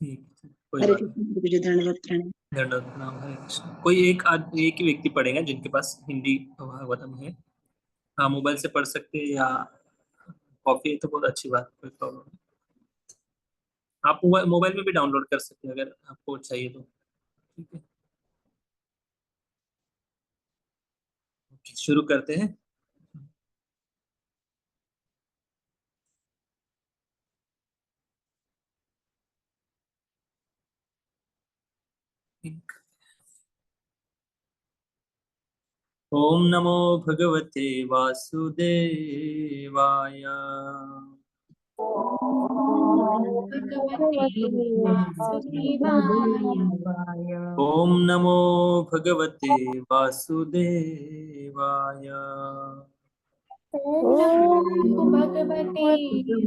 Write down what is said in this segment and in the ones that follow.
ठीक है, कोई हरे बात नहीं। कृष्ण गुरु दंडवत प्रणाम। दंडवत प्रणाम, हरे कृष्ण। कोई एक ही व्यक्ति पढ़ेगा जिनके पास हिंदी भागवतम है। हाँ, मोबाइल से पढ़ सकते हैं या कॉपी है तो बहुत अच्छी बात, कोई प्रॉब्लम नहीं। आप मोबाइल में भी डाउनलोड कर सकते हैं अगर आपको चाहिए तो। ठीक है, शुरू करते हैं। ओम नमो भगवते वासुदेवाय। भगवते वासुदेवाय। ओम नमो भगवते वासुदेवाय। ॐ नमो भगवते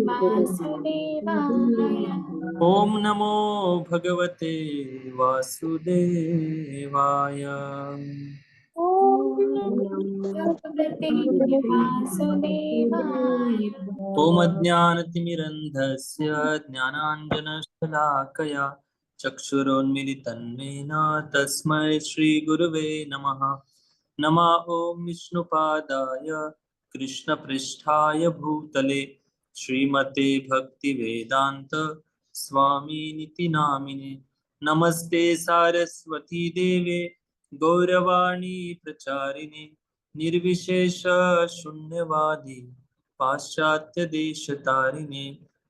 वासुदेवाय। ओम नमो भगवते वासुदेवाय। ॐ नमो भगवते वासुदेवाय। ओम अज्ञानतिमिरन्धस्य ज्ञानाञ्जनशलाकया चक्षुरोन्मिलितं येन तस्मै श्रीगुरवे नमः। नमः ओम विष्णुपादाय कृष्णपृष्ठाय भूतले श्रीमते भक्तिवेदांत स्वामिनिति नामिने। नमस्ते सारस्वती देवे गौरवाणी प्रचारिणे निर्विशेष शून्यवादी पाश्चात्य देशतारिणे।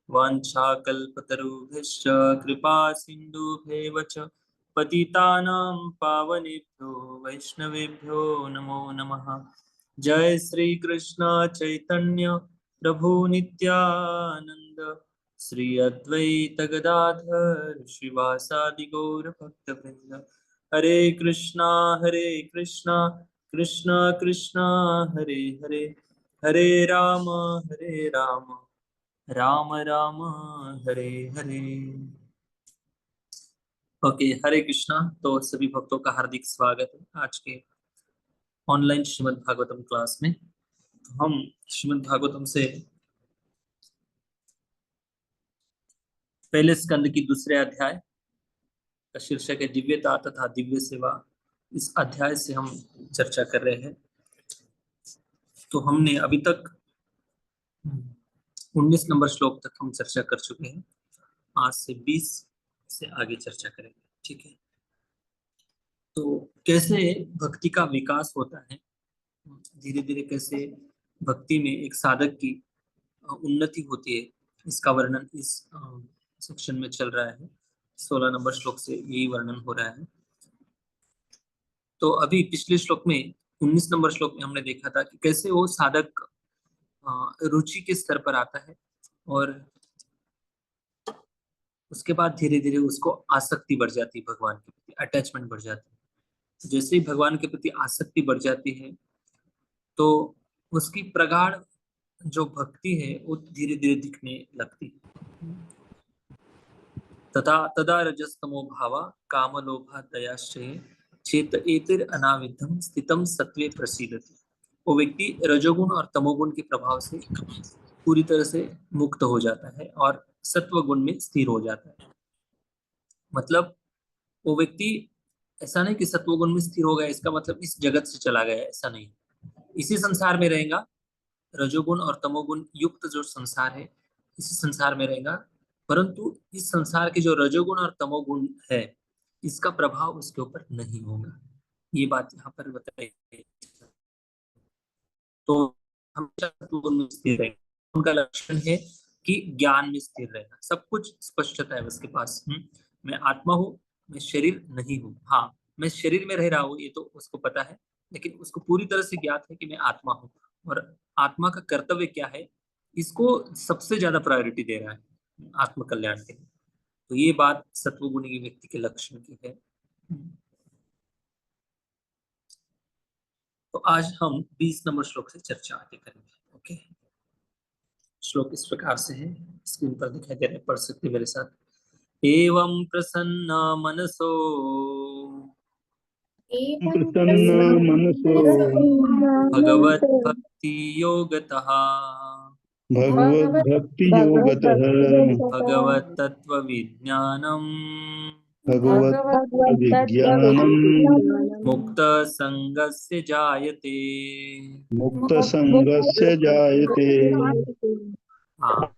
वाञ्छाकल्पतरुभ्यश्च कृपा सिन्धुभ्येव च पतितानां पावनेभ्यो वैष्णवेभ्यो नमो नमः। जय श्री कृष्ण चैतन्य प्रभु नित्यानंद श्री अद्वैत गदाधर श्रीवासादि गौर भक्तवृंद। हरे कृष्णा कृष्णा कृष्णा हरे हरे, हरे राम राम राम हरे हरे। ओके, हरे कृष्णा। तो सभी भक्तों का हार्दिक स्वागत है आज के ऑनलाइन श्रीमद् भागवतम क्लास में। तो हम श्रीमद् भागवतम से पहले स्कंद की दूसरे अध्याय का शीर्षक है दिव्यता तथा दिव्य सेवा। इस अध्याय से हम चर्चा कर रहे हैं। तो हमने अभी तक 19 नंबर श्लोक तक हम चर्चा कर चुके हैं। आज से 20 से आगे चर्चा करेंगे। ठीक है, तो कैसे भक्ति का विकास होता है, धीरे धीरे कैसे भक्ति में एक साधक की उन्नति होती है, इसका वर्णन इस सेक्शन में चल रहा है। 16 नंबर श्लोक से यही वर्णन हो रहा है। तो अभी पिछले श्लोक में 19 नंबर श्लोक में हमने देखा था कि कैसे वो साधक रुचि के स्तर पर आता है और उसके बाद धीरे धीरे उसको आसक्ति बढ़ जाती है, भगवान के प्रति अटैचमेंट बढ़ जाती है। जैसे ही भगवान के प्रति आसक्ति बढ़ जाती है तो उसकी प्रगाढ़ जो भक्ति है वो धीरे धीरे दिखने लगती है। तथा तदा रजस्तमो भावा काम लोभा दयाश्रय चेत एतिर अनाविद्धम स्थितम सत्वे प्रसीदति। वो व्यक्ति रजोगुण और तमोगुण के प्रभाव से पूरी तरह से मुक्त हो जाता है और सत्व गुण में स्थिर हो जाता है। मतलब वो व्यक्ति, ऐसा नहीं कि सत्वगुण में स्थिर हो गया इसका मतलब इस जगत से चला गया, ऐसा नहीं। इसी संसार में रहेगा, रजोगुण और तमोगुण युक्त जो संसार है इसी संसार में रहेगा, परंतु इस संसार के जो रजोगुण और तमोगुण है इसका प्रभाव उसके ऊपर नहीं होगा। ये बात यहाँ पर बताई गई। तो हमेशा सत्वगुण में स्थिर रहेगा। उनका लक्षण है कि ज्ञान में स्थिर रहना, सब कुछ स्पष्टता है उसके पास। मैं आत्मा हूँ, मैं शरीर नहीं हूँ। हाँ, मैं शरीर में रह रहा हूँ ये तो उसको पता है, लेकिन उसको पूरी तरह से ज्ञात है कि मैं आत्मा हूँ और आत्मा का कर्तव्य क्या है, इसको सबसे ज्यादा प्रायोरिटी दे रहा है आत्म कल्याण के लिए। तो ये बात सत्वगुणी व्यक्ति के लक्षण की है। तो आज हम 20 नंबर श्लोक से चर्चा आगे करेंगे। ओके, श्लोक इस प्रकार से है, स्क्रीन पर दिखाई दे रहे, पढ़ सकते मेरे साथ। एवं प्रसन्न मनसो एवं प्रसन्न मनसो प्रसन्नमनसो भगवत भक्ति योगतः भगवद्भक्ति योगतः भगवत तत्व विज्ञानम भगवत् विज्ञानम् मुक्त संगस्य जायते। मुक्त संगस्य जायते। हाँ,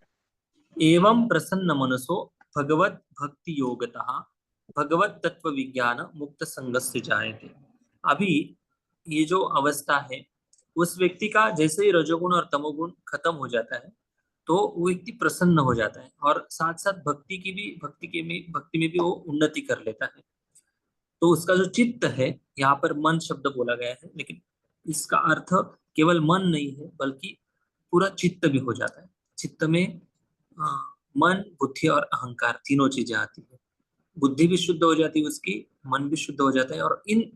एवं प्रसन्न मनसो भगवत भक्ति योगतः भगवत तत्व विज्ञान मुक्त संगस्य जायते। अभी ये जो अवस्था है उस व्यक्ति का जैसे ही रजोगुण और तमोगुण खत्म हो जाता है तो वो व्यक्ति प्रसन्न हो जाता है और साथ साथ भक्ति में भी वो उन्नति कर लेता है। तो उसका जो चित्त है, यहाँ पर मन शब्द बोला गया है लेकिन इसका अर्थ केवल मन नहीं है बल्कि पूरा चित्त भी हो जाता है। चित्त में अ, मन बुद्धि और अहंकार तीनों चीजें आती है। बुद्धि भी शुद्ध हो जाती है उसकी, मन भी शुद्ध हो जाता है और इन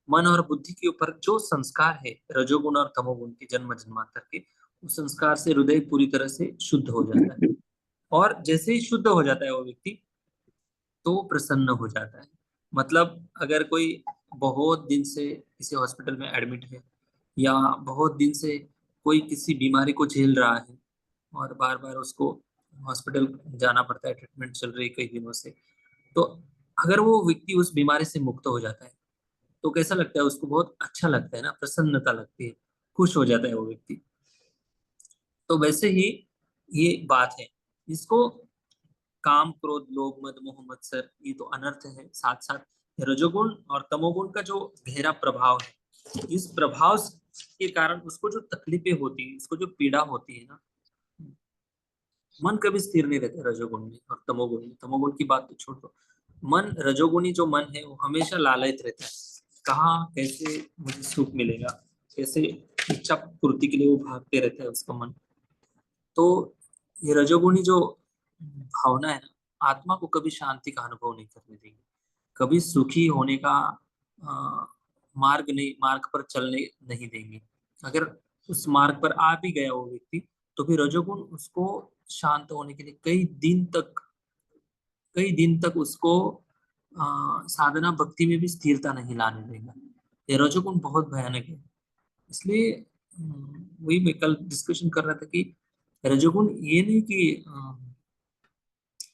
मन और बुद्धि के ऊपर जो संस्कार है रजोगुण और तमोगुण के जन्म जन्मांतर के, उस संस्कार से हृदय पूरी तरह से शुद्ध हो जाता है। और जैसे ही शुद्ध हो जाता है वो व्यक्ति तो प्रसन्न हो जाता है। मतलब अगर कोई बहुत दिन से किसी हॉस्पिटल में एडमिट है या बहुत दिन से कोई किसी बीमारी को झेल रहा है और बार बार उसको हॉस्पिटल जाना पड़ता है, ट्रीटमेंट चल रही है कई दिनों से, तो अगर वो व्यक्ति उस बीमारी से मुक्त हो जाता है तो कैसा लगता है उसको? बहुत अच्छा लगता है ना, प्रसन्नता लगती है, खुश हो जाता है वो व्यक्ति। तो वैसे ही ये बात है। इसको काम क्रोध लोभ मद मोह मत्सर ये तो अनर्थ है, साथ साथ रजोगुण और तमोगुण का जो गहरा प्रभाव है, इस प्रभाव के कारण उसको जो तकलीफें होती है, उसको जो पीड़ा होती है ना, मन कभी स्थिर नहीं रहता रजोगुण में और तमोगुण में। तमोगुण की बात तो छोड़ दो, मन रजोगुणी जो मन है वो हमेशा लालयित रहता है। कहाँ कैसे मुझे सुख मिलेगा, कैसे इच्छा पूर्ति के लिए वो भागते रहता है उसका मन। तो ये रजोगुणी जो भावना है ना, आत्मा को कभी शांति का अनुभव नहीं करने देंगे, कभी सुखी होने का अ, मार्ग पर चलने नहीं देंगे। अगर उस मार्ग पर आ भी गया वो व्यक्ति तो भी रजोगुण उसको शांत होने के लिए कई दिन तक उसको साधना भक्ति में भी स्थिरता नहीं लाने देगा। ये रजोगुण बहुत भयानक है। इसलिए वही मैं कल डिस्कशन कर रहा था कि रजोगुण ये नहीं कि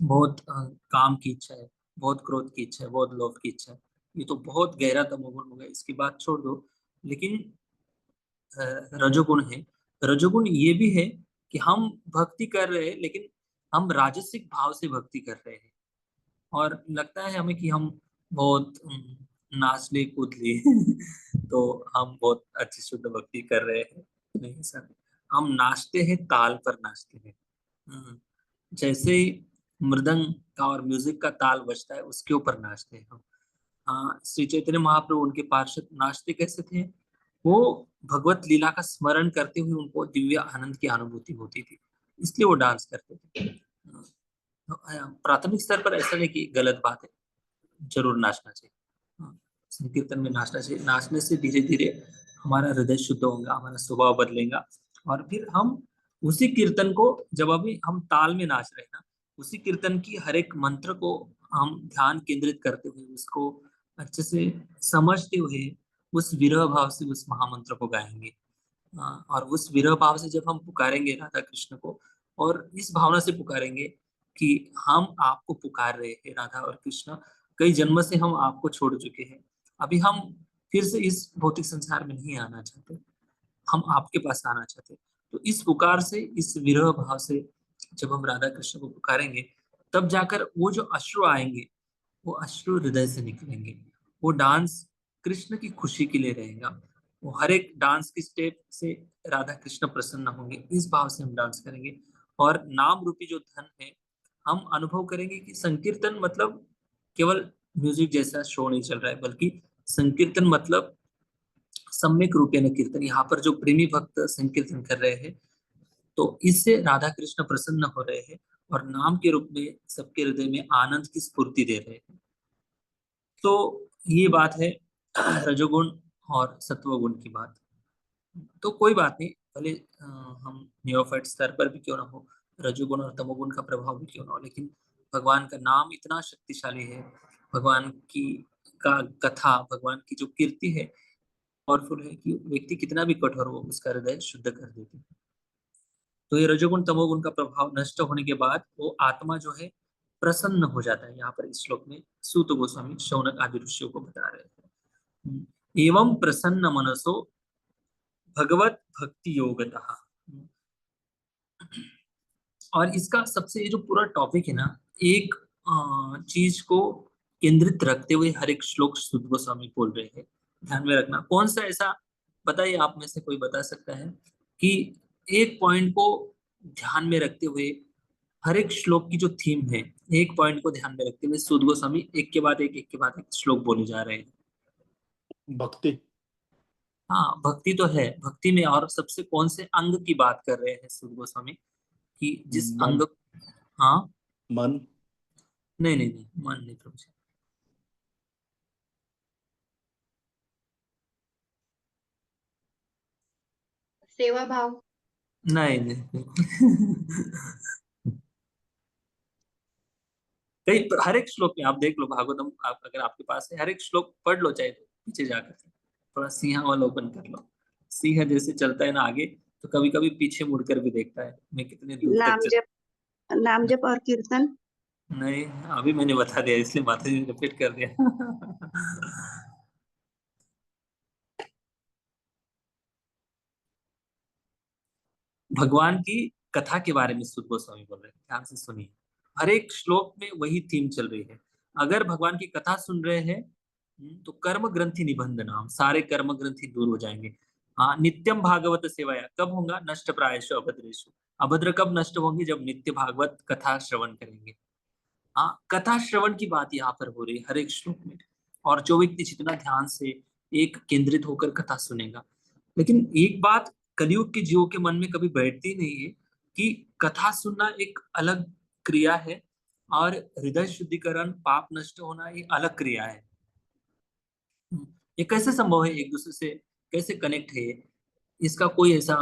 बहुत काम की इच्छा है, बहुत क्रोध की इच्छा है, बहुत लोभ की इच्छा है। ये तो बहुत गहरा तमोगुण हो गया, इसकी बात छोड़ दो। लेकिन रजोगुण है, रजोगुण ये भी है कि हम भक्ति कर रहे हैं लेकिन हम राजसिक भाव से भक्ति कर रहे हैं और लगता है हमें कि हम बहुत नाच ले कूद लिए तो हम बहुत अच्छी शुद्ध भक्ति कर रहे हैं। नहीं सर, हम नाचते हैं, ताल पर नाचते हैं। हम्म, जैसे ही मृदंग का और म्यूजिक का ताल बजता है उसके ऊपर नाचते हैं हम। हाँ, श्री चैतन्य महाप्रभु उनके पार्षद नाचते कैसे थे? वो भगवत लीला का स्मरण करते हुए उनको दिव्य आनंद की अनुभूति होती थी, इसलिए वो डांस करते थे। प्राथमिक स्तर पर ऐसा नहीं कि गलत बात है, जरूर नाचना चाहिए। हाँ, संकीर्तन में नाचना चाहिए। नाचने से धीरे धीरे हमारा हृदय शुद्ध होगा, हमारा स्वभाव बदलेगा और फिर हम उसी कीर्तन को, जब अभी हम ताल में नाच रहे हैं ना, उसी कीर्तन की हर एक मंत्र को हम ध्यान केंद्रित करते हुए उसको अच्छे से समझते हुए उस विरह भाव से उस महामंत्र को गाएंगे। और उस विरह भाव से जब हम पुकारेंगे राधा कृष्ण को, और इस भावना से पुकारेंगे कि हम आपको पुकार रहे हैं राधा और कृष्ण, कई जन्म से हम आपको छोड़ चुके हैं, अभी हम फिर से इस भौतिक संसार में नहीं आना चाहते, हम आपके पास आना चाहते। तो इस पुकार से, इस विरह भाव से जब हम राधा कृष्ण को पुकारेंगे, तब जाकर वो जो अश्रु आएंगे वो अश्रु हृदय से निकलेंगे। वो डांस कृष्ण की खुशी के लिए रहेगा। वो हर एक डांस की स्टेप से राधा कृष्ण प्रसन्न होंगे, इस भाव से हम डांस करेंगे। और नाम रूपी जो धन है, हम अनुभव करेंगे कि संकीर्तन मतलब केवल म्यूजिक जैसा शो नहीं चल रहा है, बल्कि संकीर्तन मतलब सम्यक रूपेण कीर्तन। यहाँ पर जो प्रेमी भक्त संकीर्तन कर रहे हैं तो इससे राधा कृष्ण प्रसन्न हो रहे हैं और नाम के रूप में सबके हृदय में आनंद की स्फूर्ति दे रहे हैं। तो ये बात है रजोगुण और सत्वगुण की बात। तो कोई बात नहीं, भले हम नियोफाइट स्तर पर भी क्यों ना हो, रजोगुण और तमोगुण का प्रभाव भी क्यों ना हो, लेकिन भगवान का नाम इतना शक्तिशाली है, भगवान की का कथा, भगवान की जो कीर्ति है पावरफुल है कि व्यक्ति कितना भी कठोर हो उसका हृदय शुद्ध कर देती है। तो ये रजोगुण तमोगुण का प्रभाव नष्ट होने के बाद वो आत्मा जो है प्रसन्न हो जाता है। यहाँ पर इस श्लोक में सूत गोस्वामी शौनक आदि ऋषियों को बता रहे हैं। एवं प्रसन्न मनसो भगवत भक्ति योगतः। और इसका सबसे ये जो पूरा टॉपिक है ना, एक चीज को केंद्रित रखते हुए हर एक श्लोक सूत गोस्वामी बोल रहे हैं। ध्यान में रखना। कौन सा ऐसा, बताइए आप में से कोई बता सकता है कि एक पॉइंट को ध्यान में रखते हुए हर एक श्लोक की जो थीम है, एक पॉइंट को ध्यान में रखते हुए सूत गोस्वामी एक के बाद एक के बाद एक श्लोक बोले जा रहे हैं। भक्ति। हाँ, भक्ति तो है। भक्ति में और सबसे कौन से अंग की बात कर रहे हैं सूत गोस्वामी कि जिस मन। अंग। हाँ, मन। नहीं नहीं नहीं, मन नहीं प्रभु जी। सेवा भाव। नहीं नहीं कई हर एक श्लोक में आप देख लो भागवतम, आप अगर आपके पास है हर एक श्लोक पढ़ लो, चाहे तो पीछे जाकर के थोड़ा सिंहावलोकन कर लो। सिंह जैसे चलता है ना आगे, तो कभी कभी पीछे मुड़कर भी देखता है मैं कितने दूर तक नाम चल। जप, नाम जप और कीर्तन। नहीं, अभी मैंने बता दिया इसलिए माता जी ने रिपीट कर दिया भगवान की कथा के बारे में सुद गोस्वामी बोल रहे हैं, ध्यान से सुनिए। हर एक श्लोक में वही थीम चल रही है। अगर भगवान की कथा सुन रहे हैं तो कर्म ग्रंथि निबंध नाम, सारे कर्म ग्रंथि दूर हो जाएंगे। हाँ, नित्यम भागवत सेवाया कब होगा? नष्ट प्रायशो अभद्रेशु। अभद्र कब नष्ट होंगे? जब नित्य भागवत कथा श्रवण करेंगे। हाँ, कथा श्रवण की बात यहाँ पर हो रही है हर एक श्लोक में। और जो व्यक्ति जितना ध्यान से एक केंद्रित होकर कथा सुनेगा। लेकिन एक बात कलयुग के जीवों के मन में कभी बैठती नहीं है कि कथा सुनना एक अलग क्रिया है और हृदय शुद्धिकरण पाप नष्ट होना एक अलग क्रिया है। ये कैसे संभव है? एक दूसरे से कैसे कनेक्ट है ये? इसका कोई ऐसा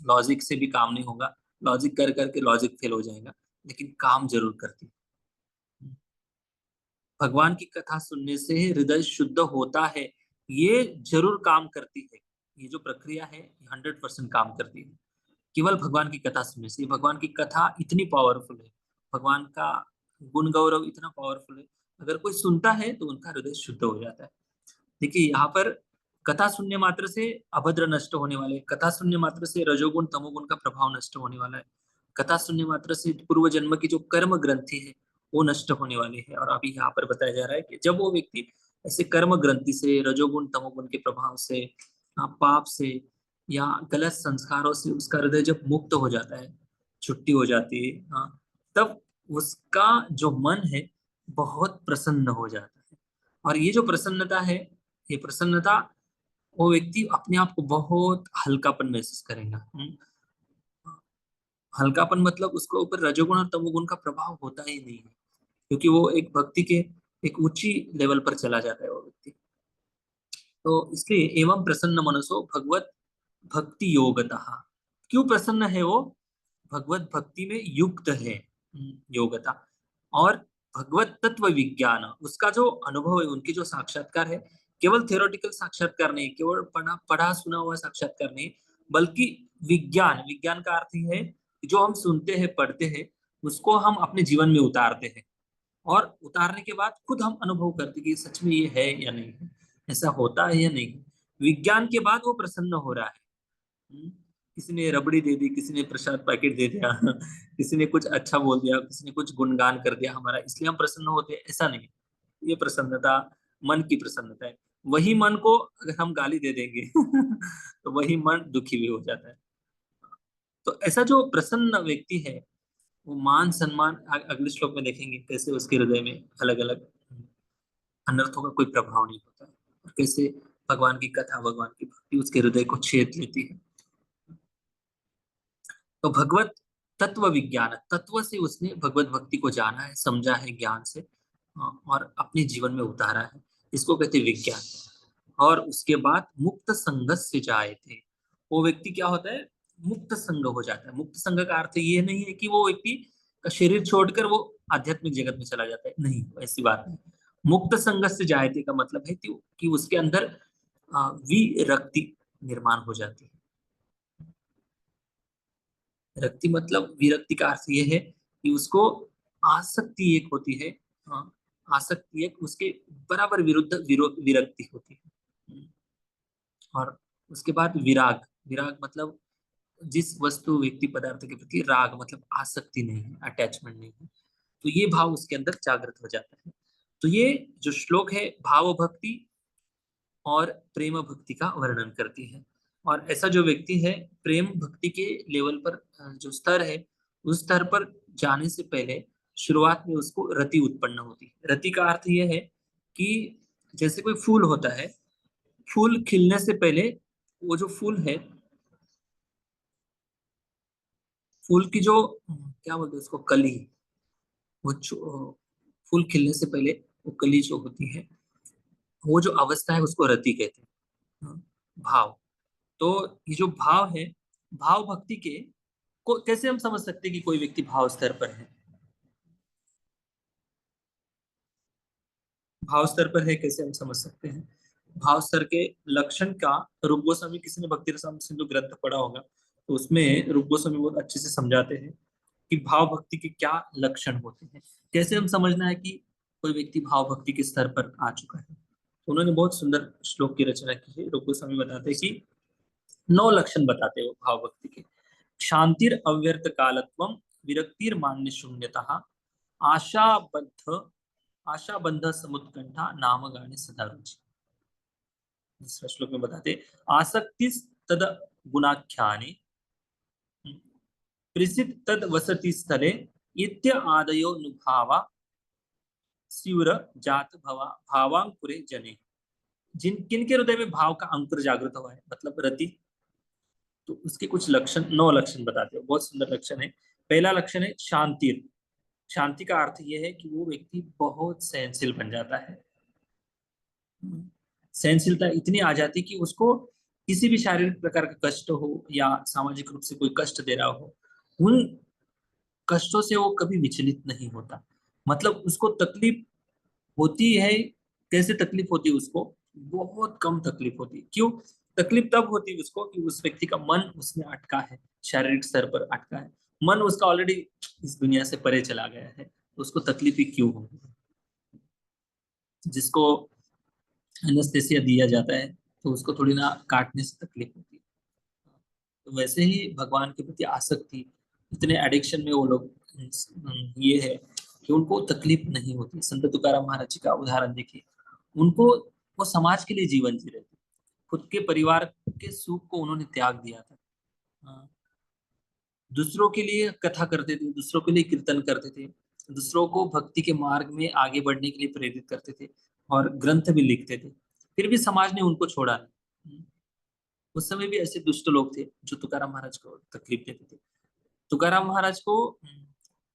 लॉजिक से भी काम नहीं होगा। लॉजिक कर करके लॉजिक फेल हो जाएगा, लेकिन काम जरूर करती है। भगवान की कथा सुनने से हृदय शुद्ध होता है, ये जरूर काम करती है। ये जो प्रक्रिया है 100% काम करती है केवल भगवान की कथा सुनने से। भगवान की कथा इतनी पावरफुल है, भगवान का गुण गौरव इतना पावरफुल है, अगर कोई सुनता है तो उनका हृदय शुद्ध हो जाता है। देखिए यहाँ पर कथा सुनने मात्र से अभद्र नष्ट होने वाले, कथा सुनने मात्र से रजोगुण तमोगुण का प्रभाव नष्ट होने वाला है, कथा सुनने मात्र से पूर्व जन्म की जो कर्म ग्रंथि है वो नष्ट होने वाली है। और अभी यहाँ पर बताया जा रहा है कि जब वो व्यक्ति ऐसे कर्म ग्रंथि से, रजोगुण तमोगुण के प्रभाव से, पाप से या गलत संस्कारों से उसका हृदय जब मुक्त हो जाता है, छुट्टी हो जाती है, हाँ, तब उसका जो मन है बहुत प्रसन्न हो जाता है। और ये जो प्रसन्नता है, ये प्रसन्नता, वो व्यक्ति अपने आप को बहुत हल्कापन महसूस करेगा। हल्कापन मतलब उसको ऊपर रजोगुण और तमोगुण का प्रभाव होता ही नहीं है, क्योंकि वो एक भक्ति के एक ऊंची लेवल पर चला जाता है वो व्यक्ति। तो इसलिए एवं प्रसन्न मनसो भगवत भक्ति योगतः। क्यों प्रसन्न है वो? भगवत भक्ति में युक्त है, योगता। और भगवत तत्व विज्ञान, उसका जो अनुभव है, उनकी जो साक्षात्कार है, केवल थियोरेटिकल साक्षात्कार नहीं, केवल पढ़ा पढ़ा सुना हुआ साक्षात्कार नहीं, बल्कि विज्ञान। विज्ञान का अर्थ ही है कि जो हम सुनते हैं पढ़ते हैं उसको हम अपने जीवन में उतारते हैं, और उतारने के बाद खुद हम अनुभव करते कि सच में ये है या नहीं है, ऐसा होता है या नहीं। विज्ञान के बाद वो प्रसन्न हो रहा है। किसी ने रबड़ी दे दी, किसी ने प्रसाद पैकेट दे दिया किसी ने कुछ अच्छा बोल दिया, किसी ने कुछ गुणगान कर दिया हमारा, इसलिए हम प्रसन्न होते हैं, ऐसा नहीं। ये प्रसन्नता मन की प्रसन्नता है। वही मन को अगर हम गाली दे देंगे तो वही मन दुखी भी हो जाता है। तो ऐसा जो प्रसन्न व्यक्ति है वो मान सम्मान, अगले श्लोक में देखेंगे कैसे उसके हृदय में अलग अलग अनर्थों का कोई प्रभाव नहीं होता है, और कैसे भगवान की कथा, भगवान की भक्ति उसके हृदय को छेद लेती है। तो भगवत तत्व विज्ञान, तत्व से उसने भगवत भक्ति को जाना है, समझा है ज्ञान से, और अपने जीवन में उतारा है, इसको कहते हैं विज्ञान। और उसके बाद मुक्त संग से जाए थे, वो व्यक्ति क्या होता है? मुक्त संग हो जाता है। मुक्त संग का अर्थ ये नहीं है कि वो व्यक्ति का शरीर छोड़कर वो आध्यात्मिक जगत में चला जाता है, नहीं, ऐसी बात नहीं। मुक्त संग से जायते का मतलब है कि उसके अंदर विरक्ति निर्माण हो जाती है। रक्ति मतलब विरक्ति का अर्थ ये है कि उसको आसक्ति एक होती है। हाँ, आसक्ति एक, उसके बराबर विरुद्ध विरक्ति होती है। और उसके बाद विराग। विराग मतलब जिस वस्तु व्यक्ति पदार्थ के प्रति राग मतलब आसक्ति नहीं है, अटैचमेंट नहीं है, तो ये भाव उसके अंदर जागृत हो जाता है। तो ये जो श्लोक है भाव भक्ति और प्रेम भक्ति का वर्णन करती है। और ऐसा जो व्यक्ति है प्रेम भक्ति के लेवल पर जो स्तर है उस स्तर पर जाने से पहले शुरुआत में उसको रति उत्पन्न होती है। रति का अर्थ यह है कि जैसे कोई फूल होता है, फूल खिलने से पहले वो जो फूल है, फूल की जो क्या बोलते हैं उसको, कली, फूल खिलने से पहले वो कली जो होती है, वो जो अवस्था है उसको रति कहते हैं। हाँ, भाव। तो ये जो भाव है, भाव भक्ति के को कैसे हम समझ सकते हैं कि कोई व्यक्ति भाव स्तर पर है? भाव स्तर पर है कैसे हम समझ सकते हैं? भाव स्तर के लक्षण का रूप गोस्वामी, किसी ने भक्ति रसामृत सिंधु ग्रंथ पढ़ा होगा तो उसमें रूप गोस्वामी बहुत अच्छे से समझाते हैं कि भाव भक्ति के क्या लक्षण होते हैं, कैसे हम समझना है कि कोई व्यक्ति भाव भक्ति के स्तर पर आ चुका है। तो उन्होंने बहुत सुंदर श्लोक की रचना की है। रूप गोस्वामी बताते हैं कि 9 लक्षण बताते हो भाव भक्ति के। शांतिर अव्यर्थ कालत्वम, विरक्तिर मान्य शून्यतः, आशाबद्ध आशाबंध समुत्कंठा, नाम गाने सदा रुचि। दूसरा श्लोक में बताते आसक्ति तद गुणाख्याने, प्रसिद्ध तद वसति स्थले, इत्य आदयो नुभावा, स्यूर जात भवा भावांकुरे जने। जिन किनके हृदय में भाव का अंकुर जागृत हुआ है मतलब रति, तो उसके कुछ लक्षण, 9 लक्षण बताते हो। बहुत सुंदर लक्षण है। पहला लक्षण है शांति। शांति का अर्थ यह है कि वो व्यक्ति बहुत सहनशील बन जाता है। सहनशीलता इतनी आ जाती कि उसको किसी भी शारीरिक प्रकार का कष्ट हो या सामाजिक रूप से कोई कष्ट दे रहा हो, उन कष्टों से वो कभी विचलित नहीं होता। मतलब उसको तकलीफ होती है, कैसे तकलीफ होती है उसको? बहुत कम तकलीफ होती है। क्यों? तकलीफ तब होती है उसको कि उस व्यक्ति का मन उसमें अटका है, शारीरिक स्तर पर अटका है, मन उसका ऑलरेडी इस दुनिया से परे चला गया है, तो उसको तकलीफ ही क्यों होगी? जिसको एनेस्थेसिया दिया जाता है तो उसको थोड़ी ना काटने से तकलीफ होती है। तो वैसे ही भगवान के प्रति आसक्ति, इतने एडिक्शन में वो लोग ये है कि उनको तकलीफ नहीं होती। संत तुकाराम महाराज जी का उदाहरण देखिए, उनको वो समाज के लिए जीवन जी रहे थे, खुद के परिवार के सुख को उन्होंने त्याग दिया था। हाँ, दूसरों के लिए कथा करते थे, दूसरों के लिए कीर्तन करते थे, दूसरों को भक्ति के मार्ग में आगे बढ़ने के लिए प्रेरित करते थे और ग्रंथ भी लिखते थे। फिर भी समाज ने उनको छोड़ा नहीं। उस समय भी ऐसे दुष्ट लोग थे जो तुकाराम महाराज को तकलीफ देते थे। तुकाराम महाराज को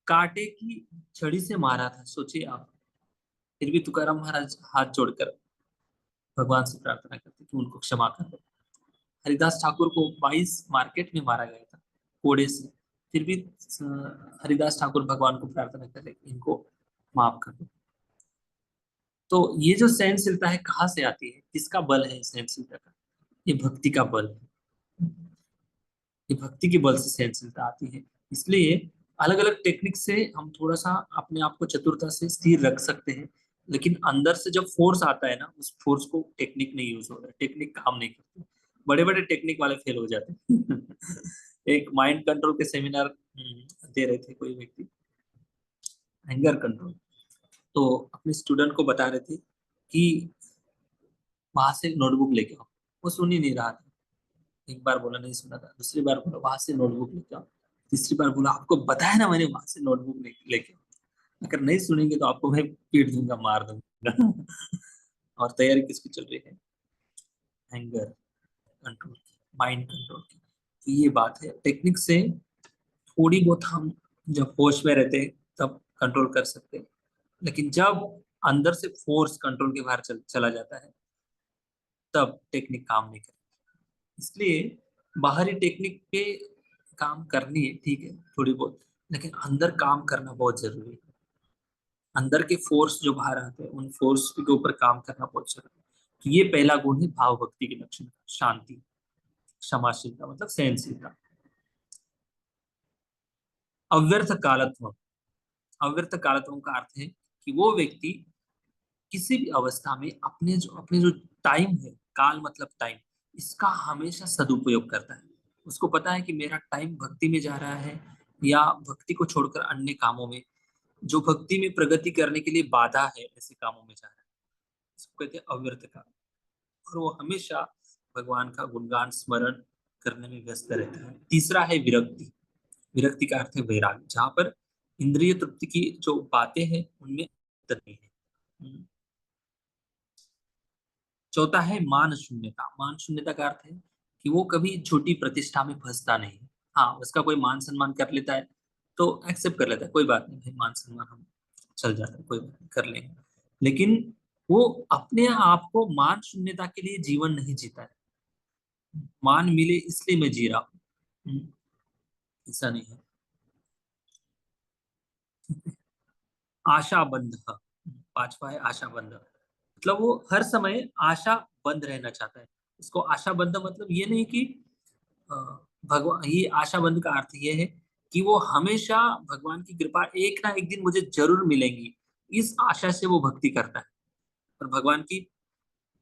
कांटे की छड़ी से मारा था, सोचिए आप। फिर भी तुकाराम महाराज हाथ जोड़कर भगवान से प्रार्थना करते कि उनको क्षमा कर दो। हरिदास ठाकुर को 22 मार्केट में मारा गया था कोड़े से, फिर भी हरिदास ठाकुर भगवान को प्रार्थना कर रहे इनको माफ कर दो। तो ये जो सहनशीलता है कहाँ से आती है, किसका बल है सहनशीलता का? ये भक्ति का बल है। ये भक्ति के बल से सहनशीलता आती है। इसलिए अलग अलग टेक्निक से हम थोड़ा सा अपने आप को चतुरता से स्थिर रख सकते हैं, लेकिन अंदर से जब फोर्स आता है ना, उस फोर्स को टेक्निक नहीं यूज हो रहा है, टेक्निक काम नहीं करती। बड़े बड़े टेक्निक वाले फेल हो जाते हैं। एक माइंड कंट्रोल के सेमिनार दे रहे थे कोई व्यक्ति, एंगर कंट्रोल, तो अपने स्टूडेंट को बता रहे थे कि वहां से नोटबुक लेके आओ। वो सुन ही नहीं रहा था। एक बार बोला, नहीं सुना था, दूसरी बार बोला वहां से नोटबुक लेके आओ, तीसरी बार बोला आपको बताया ना मैंने वहां से नोटबुक लेके आओ, अगर नहीं सुनेंगे तो आपको मैं पीट दूंगा, मार दूंगा। और तैयारी किसकी चल रही है? एंगर कंट्रोल की, माइंड कंट्रोल की। तो ये बात है, टेक्निक से थोड़ी बहुत हम जब होश में रहते हैं तब कंट्रोल कर सकते हैं, लेकिन जब अंदर से फोर्स कंट्रोल के बाहर चला जाता है तब टेक्निक काम नहीं करती। इसलिए बाहरी टेक्निक पे काम करनी है, ठीक है थोड़ी बहुत, लेकिन अंदर काम करना बहुत जरूरी है। अंदर के फोर्स जो बाहर आते हैं उन फोर्स के ऊपर काम करना बहुत जरूरी है। तो ये पहला गुण है भाव भक्ति के लक्षण, शांति, क्षमाशीलता मतलब सहनशीलता। अव्यर्थ कालत्व। अव्यर्थ कालत्व का अर्थ है कि वो व्यक्ति किसी भी अवस्था में अपने जो टाइम है, काल मतलब टाइम, इसका हमेशा सदुपयोग करता है। उसको पता है कि मेरा टाइम भक्ति में जा रहा है या भक्ति को छोड़कर अन्य कामों में, जो भक्ति में प्रगति करने के लिए बाधा है, ऐसे कामों में जा रहा है। इसको कहते हैं अव्यर्थ काल। और वो हमेशा भगवान का गुणगान स्मरण करने में व्यस्त रहता है। तीसरा है विरक्ति। विरक्ति का अर्थ है वैराग्य, जहां पर इंद्रिय तृप्ति की जो बातें हैं उनमें अंतर नहीं है। चौथा है मान शून्यता। मान शून्यता का अर्थ है कि वो कभी छोटी प्रतिष्ठा में फंसता नहीं। हाँ, उसका कोई मान सम्मान कर लेता है तो एक्सेप्ट कर लेता है, कोई बात नहीं भाई, मान सम्मान हम चल जाता है, कोई बात नहीं, कर लेंगे। लेकिन वो अपने आप को मान शून्यता के लिए जीवन नहीं जीता है। मान मिले इसलिए मैं जी रहा हूँ, ऐसा नहीं है। आशाबंध। पांचवा है आशाबंध। मतलब वो हर समय आशा बंद रहना चाहता है। इसको आशाबंध मतलब ये नहीं कि भगवान, ये आशाबंध का अर्थ ये है कि वो हमेशा भगवान की कृपा एक ना एक दिन मुझे जरूर मिलेंगी, इस आशा से वो भक्ति करता है और भगवान की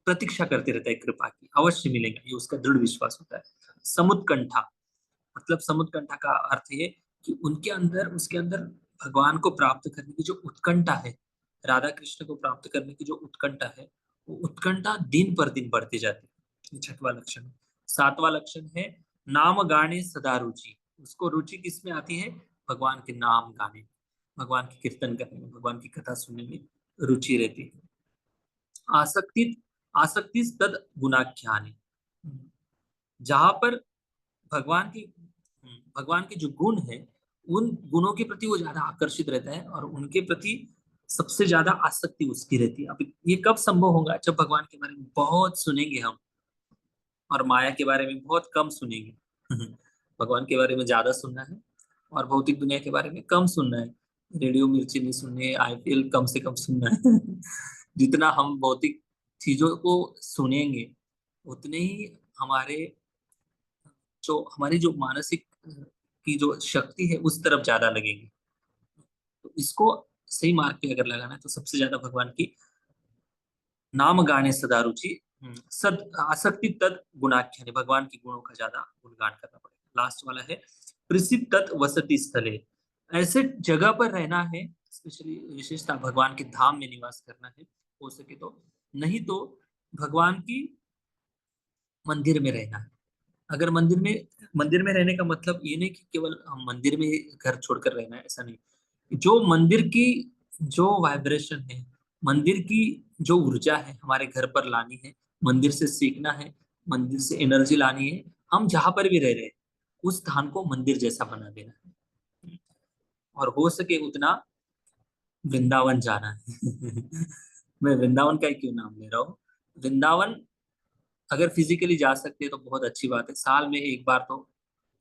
प्रतीक्षा करते रहता है, कृपा की अवश्य मिलेगा, ये उसका दृढ़ विश्वास होता है। समुत्कंठा। मतलब समुत्कंठा का अर्थ ये कि उनके अंदर, उसके अंदर भगवान को प्राप्त करने की जो उत्कंठा है, राधा कृष्ण को प्राप्त करने की जो उत्कंठा है, वो उत्कंठा दिन पर दिन बढ़ती जाती है। छठवां लक्षण। सातवां लक्षण है नाम गाने सदा रुचि। उसको रुचि किसमें आती है? भगवान के नाम गाने में, भगवान के कीर्तन करने में, भगवान की कथा सुनने में रुचि रहती है। आसक्ति। आसक्ति तद गुणाख्याने। जहां पर भगवान की भगवान के जो गुण है, उन गुणों के प्रति वो ज्यादा आकर्षित रहता है और उनके प्रति सबसे ज्यादा आसक्ति उसकी रहती है। अब ये कब संभव होगा? जब भगवान के बारे में बहुत सुनेंगे हम और माया के बारे में बहुत कम सुनेंगे। भगवान के बारे में ज्यादा सुनना है और भौतिक दुनिया के बारे में कम सुनना है। रेडियो मिर्ची नहीं सुननी है, आईपीएल कम से कम सुनना है। जितना हम भौतिक चीजों को सुनेंगे उतने ही हमारी जो मानसिक की जो शक्ति है उस तरफ ज्यादा लगेगी। तो इसको सही मार्ग पे अगर लगाना है तो सबसे ज्यादा भगवान की नाम गाने सदा रुचि, सद आसक्ति तद गुणाख्याने, भगवान के गुणों का ज्यादा गुणगान करना पड़ेगा। लास्ट वाला है प्रसिद्ध तत् वसति स्थले। ऐसे जगह पर रहना है, स्पेशली विशेषता भगवान के धाम में निवास करना है हो सके तो, नहीं तो भगवान की मंदिर में रहना है। अगर मंदिर में रहने का मतलब ये नहीं कि केवल हम मंदिर में घर छोड़कर रहना है, ऐसा नहीं। जो मंदिर की जो वाइब्रेशन है, मंदिर की जो ऊर्जा है हमारे घर पर लानी है, मंदिर से सीखना है, मंदिर से एनर्जी लानी है। हम जहां पर भी रह रहे हैं उस स्थान को मंदिर जैसा बना देना है और हो सके उतना वृंदावन जाना है। मैं वृंदावन का ही क्यों नाम ले रहा हूँ। वृंदावन अगर फिजिकली जा सकते हैं तो बहुत अच्छी बात है। साल में एक बार तो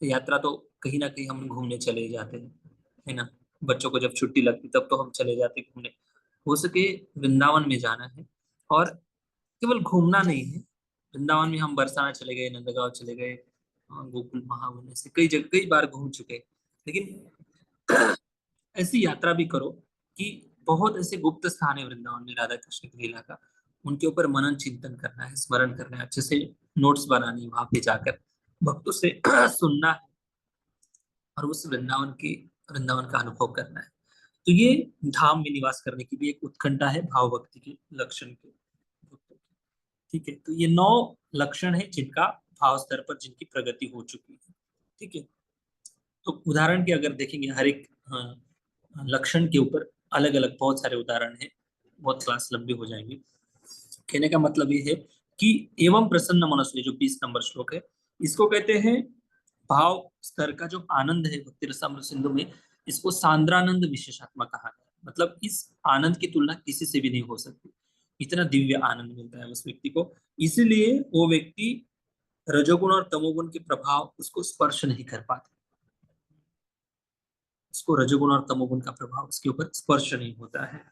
यात्रा तो कहीं ना कहीं हम घूमने चले जाते हैं, है ना। बच्चों को जब छुट्टी लगती तब तो हम चले जाते हैं घूमने। हो सके वृंदावन में जाना है और केवल घूमना नहीं है। वृंदावन में हम बरसाना चले गए, नंदगांव चले गए, गोकुल महावन, ऐसे कई जगह कई बार घूम चुके हैं। लेकिन ऐसी यात्रा भी करो कि बहुत ऐसे गुप्त स्थान है वृंदावन में राधा कृष्ण की लीला का, उनके ऊपर मनन चिंतन करना है, स्मरण करना है, अच्छे से नोट्स बनानी, वहां पे जाकर भक्तों से सुनना है और उस वृंदावन का अनुभव करना है। तो ये धाम में निवास करने की भी एक उत्कंठा है भाव भक्ति के लक्षण के। ठीक है, तो ये 9 लक्षण है जिनका भाव स्तर पर जिनकी प्रगति हो चुकी है। ठीक है, तो उदाहरण के अगर देखेंगे हर एक लक्षण के ऊपर अलग अलग बहुत सारे उदाहरण हैं, बहुत क्लास लंबी हो जाएंगी। कहने का मतलब ये है कि एवं प्रसन्न मनस्वी, जो 20 नंबर श्लोक है, इसको कहते हैं भाव स्तर का जो आनंद है भक्ति रसामृत सिंधु में, इसको सांद्रानंद विशेषात्मा कहा है। मतलब इस आनंद की तुलना किसी से भी नहीं हो सकती, इतना दिव्य आनंद मिलता है उस व्यक्ति को। इसीलिए वो व्यक्ति रजोगुण और तमोगुण के प्रभाव उसको स्पर्श नहीं कर पाते। उसको रजोगुण और तमोगुण का प्रभाव उसके ऊपर स्पर्श नहीं होता है।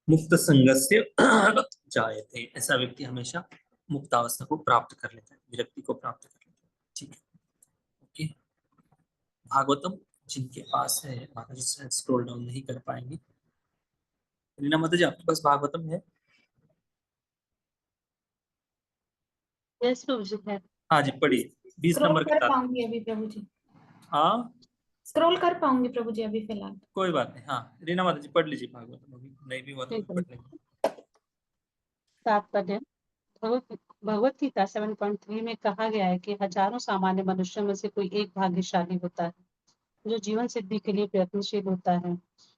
मुक्त संगस्य जायते, ऐसा व्यक्ति हमेशा मुक्त अवस्था को प्राप्त कर लेता है, विरक्ति को प्राप्त कर लेता है। ठीक है। भागवतम जिनके पास है, माता जी शायद स्क्रॉल डाउन नहीं कर पाएंगे। रीना माता जी, आपके पास भागवतम है? यस प्रभु जी है। हाँ जी, पढ़िए 20 स्क्रॉल नंबर कर किताब। पाऊंगी अभी प्रभु जी, हाँ, स्क्रॉल कर पाऊंगी प्रभु जी अभी फिलहाल। कोई बात नहीं। हाँ, रीना माता जी पढ़ लीजिए भागवतम, अभी नहीं भी हुआ तो ठीक भी है। पढ़ लेंगे। तात्पर्य। भगवत गीता 7.3 में कहा गया है कि हजारों सामान्य मनुष्यों में से कोई एक भाग्यशाली होता है जो जीवन सिद्धि के लिए प्रयत्नशील होता है।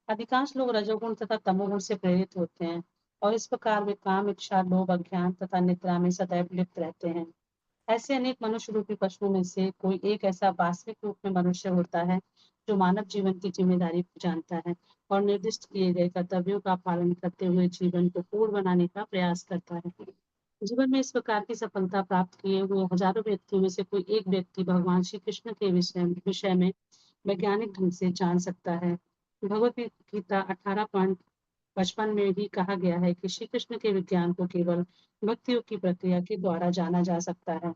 अधिकांश लोग रजोगुण तथा तमोगुण से प्रेरित होते हैं और इस प्रकार वे काम, इच्छा, लोभ, अज्ञान तथा निद्रा में सदैव लिप्त रहते हैं। ऐसे अनेक मनुष्य रूपी पशुओं में से कोई एक ऐसा वास्तविक रूप में मनुष्य होता है जो मानव जीवन की जिम्मेदारी को जानता है और निर्दिष्ट किए गए कर्तव्यों का पालन करते हुए जीवन को पूर्ण बनाने का प्रयास करता है। जीवन में इस प्रकार की सफलता प्राप्त किए हुए हजारों व्यक्तियों में से कोई एक व्यक्ति भगवान श्री कृष्ण के विषय में वैज्ञानिक ढंग से जान सकता है। भगवत गीता 18.55 में भी कहा गया है कि श्री कृष्ण के विज्ञान को केवल भक्तियों की प्रक्रिया के द्वारा जाना जा सकता है।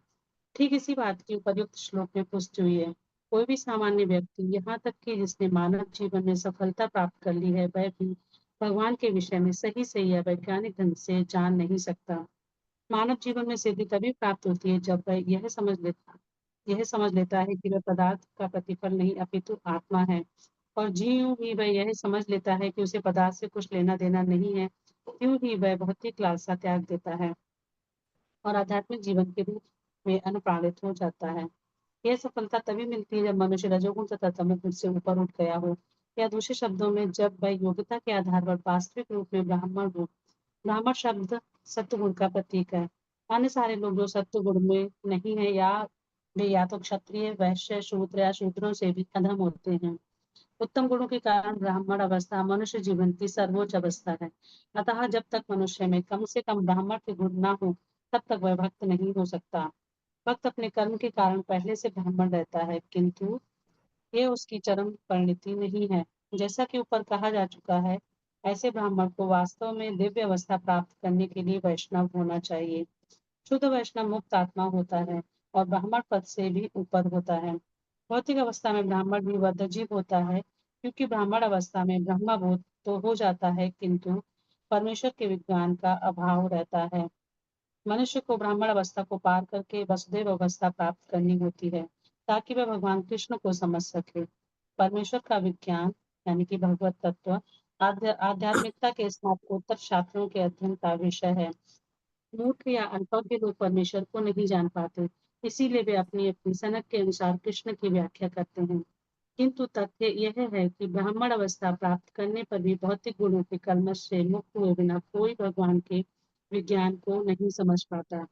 ठीक इसी बात की उपर्युक्त श्लोक में पुष्टि हुई है। कोई भी सामान्य व्यक्ति, यहाँ तक कि जिसने मानव जीवन में सफलता प्राप्त कर ली है, वह भी भगवान के विषय में सही या वैज्ञानिक ढंग से जान नहीं सकता। मानव जीवन में सिद्धि तभी प्राप्त होती है जब वह यह समझ लेता है कि वह पदार्थ का प्रतिफल नहीं अपितु आत्मा है, और ज्यों ही वह यह समझ लेता है कि उसे पदार्थ से कुछ लेना देना नहीं है, त्यों ही वह भौतिक लालसा त्याग देता है और आध्यात्मिक जीवन के रूप में अनुप्राणित हो जाता है। यह सफलता तभी मिलती है जब मनुष्य रजोगुण तथा तमोगुण से ऊपर उठ गया हो, या दूसरे शब्दों में जब वह योग्यता के आधार पर वास्तविक रूप में ब्राह्मण शब्द सत्वगुण का प्रतीक है। अन्य सारे लोग जो सत्वगुण में नहीं है, वे या तो क्षत्रिय, वैश्य, शूद्र या शूद्रों से भी अधम होते हैं। उत्तम गुणों के कारण ब्राह्मण अवस्था मनुष्य जीवन की सर्वोच्च अवस्था है। अतः जब तक मनुष्य में कम से कम ब्राह्मण के गुण न हो, तब तक वह भक्त नहीं हो सकता। भक्त अपने कर्म के कारण पहले से ब्राह्मण रहता है, किंतु ये उसकी चरम परिणति नहीं है। जैसा कि ऊपर कहा जा चुका है, ऐसे ब्राह्मण को वास्तव में दिव्य अवस्था प्राप्त करने के लिए वैष्णव होना चाहिए। शुद्ध वैष्णव मुक्त आत्मा होता है और ब्राह्मण पद से भी ऊपर होता है। भौतिक अवस्था में ब्राह्मण भी बद्धजीव होता है, क्योंकि ब्राह्मण अवस्था में ब्रह्मबोध तो हो जाता है, किंतु परमेश्वर के विज्ञान का अभाव रहता है। मनुष्य को ब्राह्मण अवस्था को पार करके वसुदेव अवस्था प्राप्त करनी होती है, ताकि वह भगवान कृष्ण को समझ सके। परमेश्वर का विज्ञान यानी कि भगवत तत्व आध्यात्मिकता के स्नातकोत्तर शास्त्रों के अध्ययन का विषय है। मूर्ख या अल्पज्ञ लोग परमेश्वर को नहीं जान पाते, इसीलिए वे अपनी अपनी सनक के अनुसार कृष्ण की व्याख्या करते हैं। किंतु तथ्य यह है कि ब्राह्मण अवस्था प्राप्त करने पर भी भौतिक गुणों के कलमश से मुक्त हुए बिना कोई भगवान के विज्ञान को नहीं समझ पाता।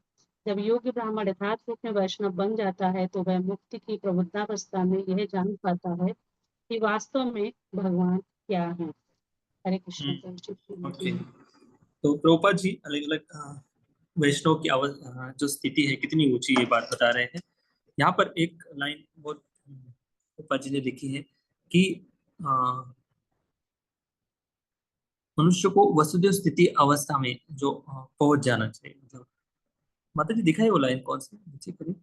जब योग्य ब्राह्मण यथार्थ रूप में वैष्णव बन जाता है, तो वह मुक्ति की प्रबुद्धावस्था में यह जान पाता है कि वास्तव में भगवान क्या है। हरे कृष्ण। ओके, तो प्रभुपाद जी अलग अलग वैष्णव की जो स्थिति है कितनी ऊंची, ये बात बता रहे हैं। यहाँ पर एक लाइन बहुत प्रभुपाद जी ने लिखी है कि मनुष्य को वसुदेव स्थिति अवस्था में जो पहुंच जाना चाहिए। मतलब माता जी दिखाई वो लाइन कौन सी, नीचे करिए।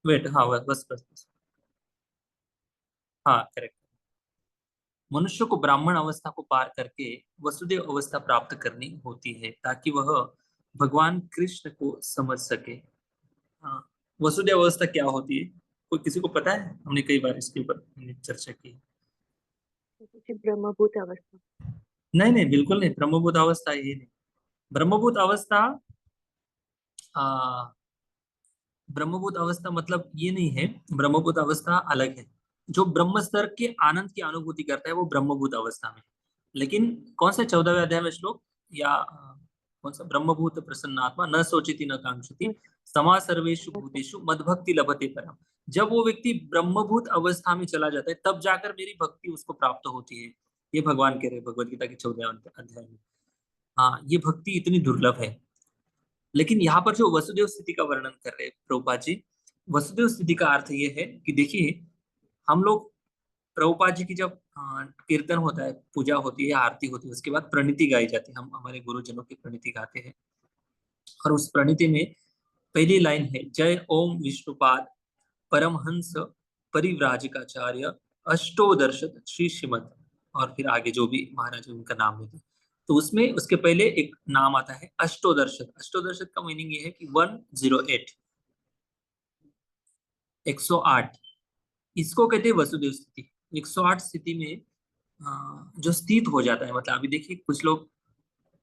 वेट, हाँ बस बस बस बस। हाँ करेक्ट। मनुष्य को ब्राह्मण अवस्था को पार करके वसुदेव अवस्था प्राप्त करनी होती है, ताकि वह भगवान कृष्ण को समझ सके। हाँ, वसुदेव अवस्था क्या होती है, कोई किसी को पता है? हमने कई बार इसके ऊपर हमने चर्चा की है। ब्रह्मभूत अवस्था। नहीं नहीं, बिल्कुल नहीं, ब्रह्मभूत अवस्था ये नहीं। ब्रह्मभूत अवस्था आ, ब्रह्मभूत अवस्था मतलब ये नहीं है। ब्रह्मभूत अवस्था अलग है। जो ब्रह्म स्तर के आनंद की अनुभूति करता है वो ब्रह्मभूत अवस्था में। लेकिन कौन सा 14वें अध्याय में श्लोक, या कौन सा, ब्रह्मभूत प्रसन्न आत्मा न सोचिति न कांक्षति समा सर्वेषु भूतेषु मदभक्ति लभते परम। जब वो व्यक्ति ब्रह्मभूत अवस्था में चला जाता है, तब जाकर मेरी भक्ति उसको प्राप्त होती है। ये भगवान कह रहे हैं भगवद गीता के 14वें अध्याय में। हाँ, ये भक्ति इतनी दुर्लभ है। लेकिन यहाँ पर जो वसुदेव स्थिति का वर्णन कर रहे हैं प्रभुपाद जी, वसुदेव स्थिति का अर्थ ये है कि देखिए, हम लोग प्रभुपाद जी की जब कीर्तन होता है, पूजा होती है, आरती होती है, उसके बाद प्रणीति गाई जाती है। हम हमारे गुरुजनों की प्रणीति गाते हैं, और उस प्रणीति में पहली लाइन है जय ओम विष्णुपाद परमहंस परिव्राजकाचार्य अष्टोदर्शत श्री श्रीमद, और फिर आगे जो भी महाराज उनका नाम लेते हैं, तो उसमें उसके पहले एक नाम आता है अष्टोदर्शत। अष्टोदर्शत का मीनिंग ये है कि 108, 108। इसको कहते हैं वसुदेव स्थिति। 108 स्थिति में जो स्थित हो जाता है, मतलब अभी देखिए कुछ लोग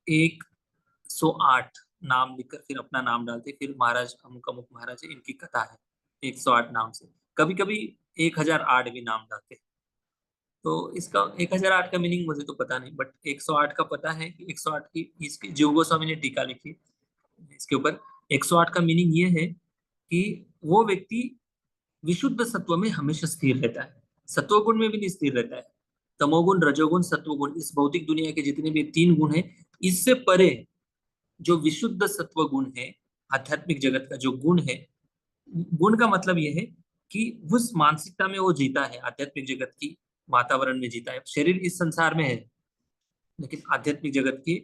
108 नाम लिखकर फिर अपना नाम डालते, फिर महाराज अमुक अमुक महाराज है, इनकी कथा है 108 नाम से, कभी कभी 1008 भी नाम डालते हैं। तो इसका 1008 का मीनिंग मुझे तो पता नहीं, बट 108 का पता है कि 108 की इसकी जीव गोस्वामी ने टीका लिखी इसके ऊपर। 108 का मीनिंग ये है कि वो व्यक्ति विशुद्ध सत्व में हमेशा स्थिर रहता है, सत्वगुण में भी नहीं स्थिर रहता है। तमोगुण, रजोगुण, सत्वगुण, इस भौतिक दुनिया के जितने भी 3 गुण हैं, इससे परे जो विशुद्ध सत्व गुण है, आध्यात्मिक जगत का जो गुण है, गुण का मतलब यह है कि उस मानसिकता में वो जीता है, आध्यात्मिक जगत की वातावरण में जीता है। शरीर इस संसार में है, लेकिन आध्यात्मिक जगत की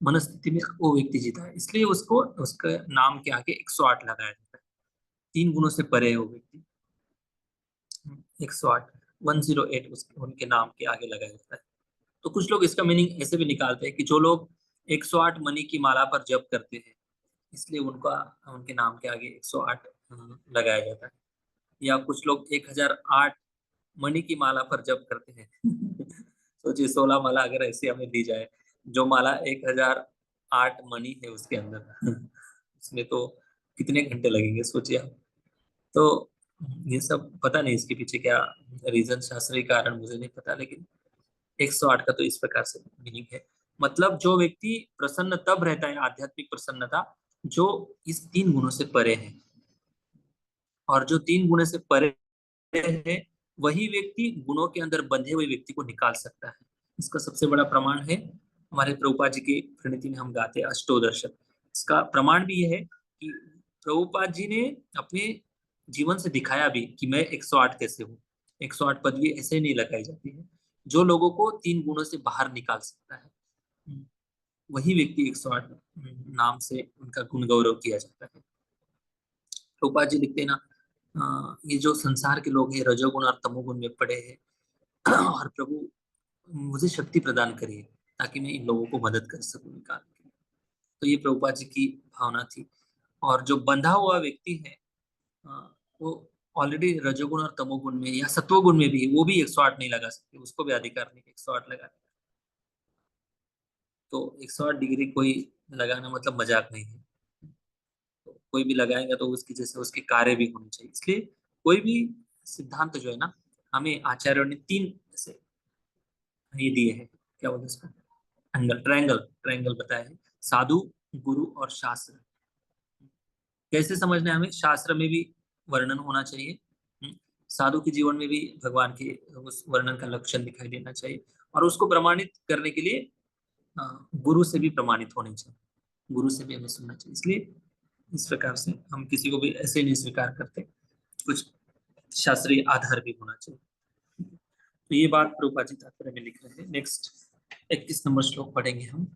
मनस्थिति में वो व्यक्ति जीता है, इसलिए उसको उसका नाम के आगे 108 लगाया जाता है। 3 गुणों से परे है वो व्यक्ति। 108, 108 उनके नाम के आगे लगाया जाता है। तो कुछ लोग इसका मीनिंग ऐसे भी निकालते हैं कि जो लोग 108 मणि की माला पर जप करते हैं, इसलिए उनके नाम के आगे 108 लगाया जाता है। या कुछ लोग 1008 मणि की माला पर जप करते हैं। सोचिए 16 माला अगर ऐसी हमें दी जाए, जो माला 1008 मणि है उसके अंदर, उसमें तो कितने घंटे लगेंगे सोचिए आप। तो ये सब पता नहीं इसके पीछे क्या रीजन, शास्त्रीय कारण मुझे नहीं पता, लेकिन 108 का तो इस प्रकार से मीनिंग है। मतलब जो व्यक्ति प्रसन्न तब रहता है, आध्यात्मिक प्रसन्नता, जो इस 3 गुणों से परे है, और जो 3 गुणों से परे है वही व्यक्ति गुणों के अंदर बंधे हुए व्यक्ति को निकाल सकता है। इसका सबसे बड़ा प्रमाण है हमारे प्रभुपाद जी की प्रणीति में हम गाते हैं अष्टोदर्शक। इसका प्रमाण भी यह है कि प्रभुपाद जी ने अपने जीवन से दिखाया भी कि मैं 108 कैसे हूँ। 108 पदवी ऐसे नहीं लगाई जाती है। जो लोगों को 3 गुणों से बाहर निकाल सकता है, वही व्यक्ति 108 नाम से उनका गुण गौरव किया जाता है। प्रभुपाद जी लिखते हैं ना, ये जो संसार के लोग हैं रजोगुण और तमोगुण में पड़े हैं, और प्रभु मुझे शक्ति प्रदान करिए ताकि मैं इन लोगों को मदद कर सकूं निकालने के लिए। तो ये प्रभुपाद जी की भावना थी। और जो बंधा हुआ व्यक्ति है वो ऑलरेडी रजोगुण और तमोगुण में या सत्वगुण में भी है, वो भी 108 नहीं लगा सकते, उसको भी अधिकार नहीं 108 लगाने का। तो 108 डिग्री कोई लगाना मतलब मजाक नहीं है। तो कोई भी लगाएगा तो उसकी जैसे उसके कार्य भी होने चाहिए। इसलिए कोई भी सिद्धांत जो है ना, हमें आचार्यों ने 3 ऐसे ये दिए हैं, क्या बोलते हैं इसको, ट्रायंगल बताया है, साधु, गुरु और शास्त्र। कैसे समझना है हमें, शास्त्र में भी वर्णन होना चाहिए, साधु के जीवन में भी भगवान के उस वर्णन का लक्षण दिखाई देना चाहिए, और उसको प्रमाणित करने के लिए गुरु से भी प्रमाणित होने चाहिए, गुरु से भी हमें सुनना चाहिए। इसलिए इस प्रकार से हम किसी को भी ऐसे नहीं स्वीकार करते, कुछ शास्त्रीय आधार भी होना चाहिए। तो ये बात प्रभुपाद जी तात्पर्य में लिख रहे हैं। नेक्स्ट 21 नंबर श्लोक पढ़ेंगे हम।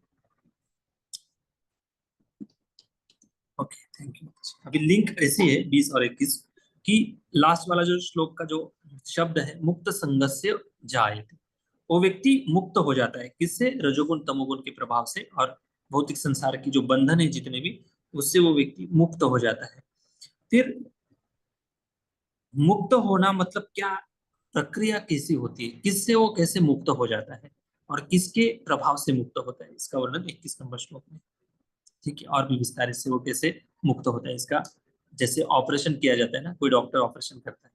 Okay, thank you. अभी लिंक ऐसी है 20 और 21 कि लास्ट वाला जो श्लोक का जो शब्द है मुक्त संगस्य जायते, वो व्यक्ति मुक्त हो जाता है किससे, रजोगुण तमोगुण के प्रभाव से, और भौतिक संसार की जो बंधन है जितने भी, उससे वो व्यक्ति मुक्त हो जाता है। फिर मुक्त होना मतलब क्या, प्रक्रिया कैसी होती है, किससे वो कैसे मुक्त हो जाता है और किसके प्रभाव से मुक्त होता है, इसका वर्णन 21 नंबर श्लोक में। ठीक है, और भी विस्तार से वो कैसे मुक्त होता है इसका। जैसे ऑपरेशन किया जाता है ना, कोई डॉक्टर ऑपरेशन करता है,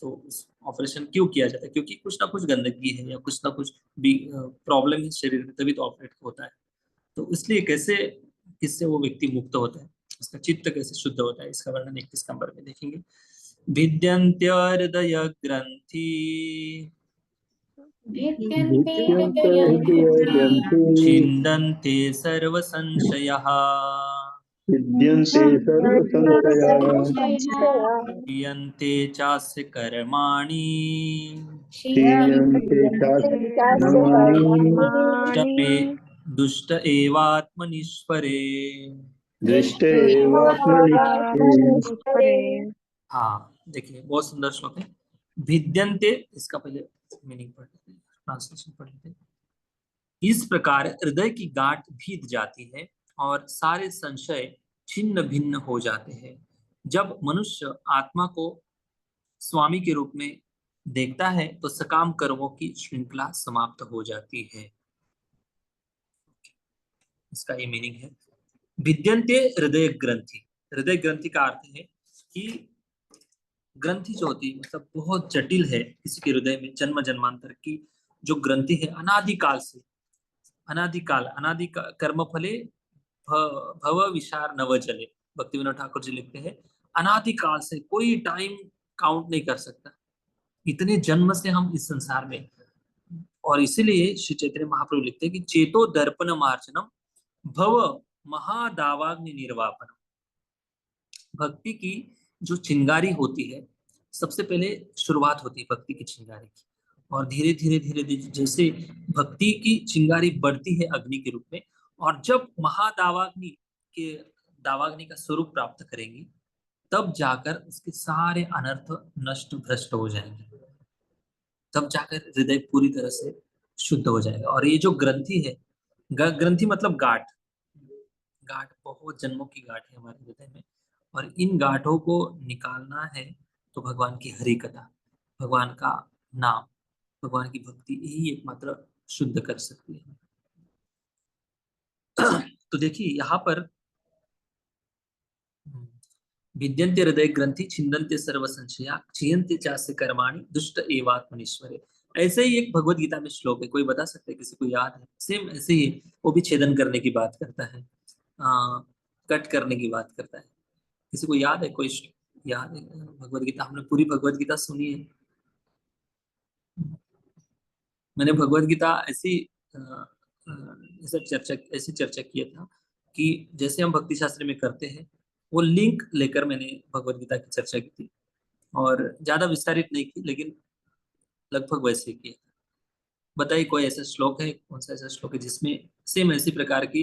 तो उस ऑपरेशन क्यों किया जाता है, क्योंकि कुछ ना कुछ गंदगी है या कुछ ना कुछ भी प्रॉब्लम है शरीर में, तभी तो ऑपरेट होता है। तो इसलिए कैसे किससे वो व्यक्ति मुक्त होता है, उसका चित्त कैसे शुद्ध होता है, इसका वर्णन 21 नंबर में देखेंगे। भिद्यन्त्य हृदय ग्रंथि छिन्दन्ते सर्व संशयः क्रियन्ते चास्य कर्माणि दुष्ट एवात्मनीश्वरे। दृष्टे हाँ देखिए बहुत सुंदर श्लोक है। भिद्यन्ते, इसका पहले मीनिंग पढ़ लेते हैं, ट्रांसलेशन पढ़ लेते हैं। इस प्रकार हृदय की गांठ भीग जाती है और सारे संशय छिन्न भिन्न हो जाते हैं। जब मनुष्य आत्मा को स्वामी के रूप में देखता है तो सकाम कर्मों की श्रृंखला समाप्त हो जाती है। इसका ये मीनिंग है। भिद्यन्ते हृदय ग्रंथि, हृदय ग्रंथि का अर्थ है कि ग्रंथि जो होती है मतलब बहुत जटिल है, किसी के हृदय में जन्म जन्मांतर की जो ग्रंथि है, अनादिकाल से, अनादिकाल अनादि कर्म फले भव विशार नव जले, भक्ति विनोद ठाकुर जी लिखते हैं अनादिकाल से कोई टाइम काउंट नहीं कर सकता, इतने जन्म से हम इस संसार में। और इसीलिए श्री चैतन्य महाप्रभु लिखते हैं कि चेतो दर्पण मार्जनम भव महादावाग्नि निर्वापनम। भक्ति की जो चिंगारी होती है, सबसे पहले शुरुआत होती है भक्ति की चिंगारी की, और धीरे धीरे धीरे धीरे जैसे भक्ति की चिंगारी बढ़ती है अग्नि के रूप में, और जब महादावाग्नि के दावाग्नि का स्वरूप प्राप्त करेंगी तब जाकर उसके सारे अनर्थ नष्ट भ्रष्ट हो जाएंगे, तब जाकर हृदय पूरी तरह से शुद्ध हो जाएगा। और ये जो ग्रंथि है, ग्रंथि मतलब गांठ, गांठ बहुत जन्मों की गांठ है हमारे हृदय में, और इन गांठों को निकालना है तो भगवान की हरि कथा, भगवान का नाम, भगवान की भक्ति यही एकमात्र शुद्ध कर सकती है। तो देखिए यहाँ पर विद्यन्ते हृदय ग्रंथि छिन्दन्ते सर्व संशया क्षीयन्ते चास्य कर्माणि दुष्ट एवात्मनीश्वरे। ऐसे ही एक भगवत गीता में श्लोक है, कोई बता सकता है, किसी को याद है? सेम ऐसे ही, वो भी छेदन करने की बात करता है, कट करने की बात करता है। किसी को याद है? कोई याद है? भगवत गीता, हमने पूरी भगवत गीता सुनी है। मैंने भगवत गीता ऐसी ऐसी चर्चा किया था कि जैसे हम भक्ति शास्त्र में करते हैं, वो लिंक लेकर मैंने भगवत गीता की चर्चा की थी, और ज्यादा विस्तारित नहीं की, लेकिन लगभग वैसे ही किया। बताइए कोई ऐसा श्लोक है, कौन सा ऐसा श्लोक है जिसमें सेम ऐसी प्रकार की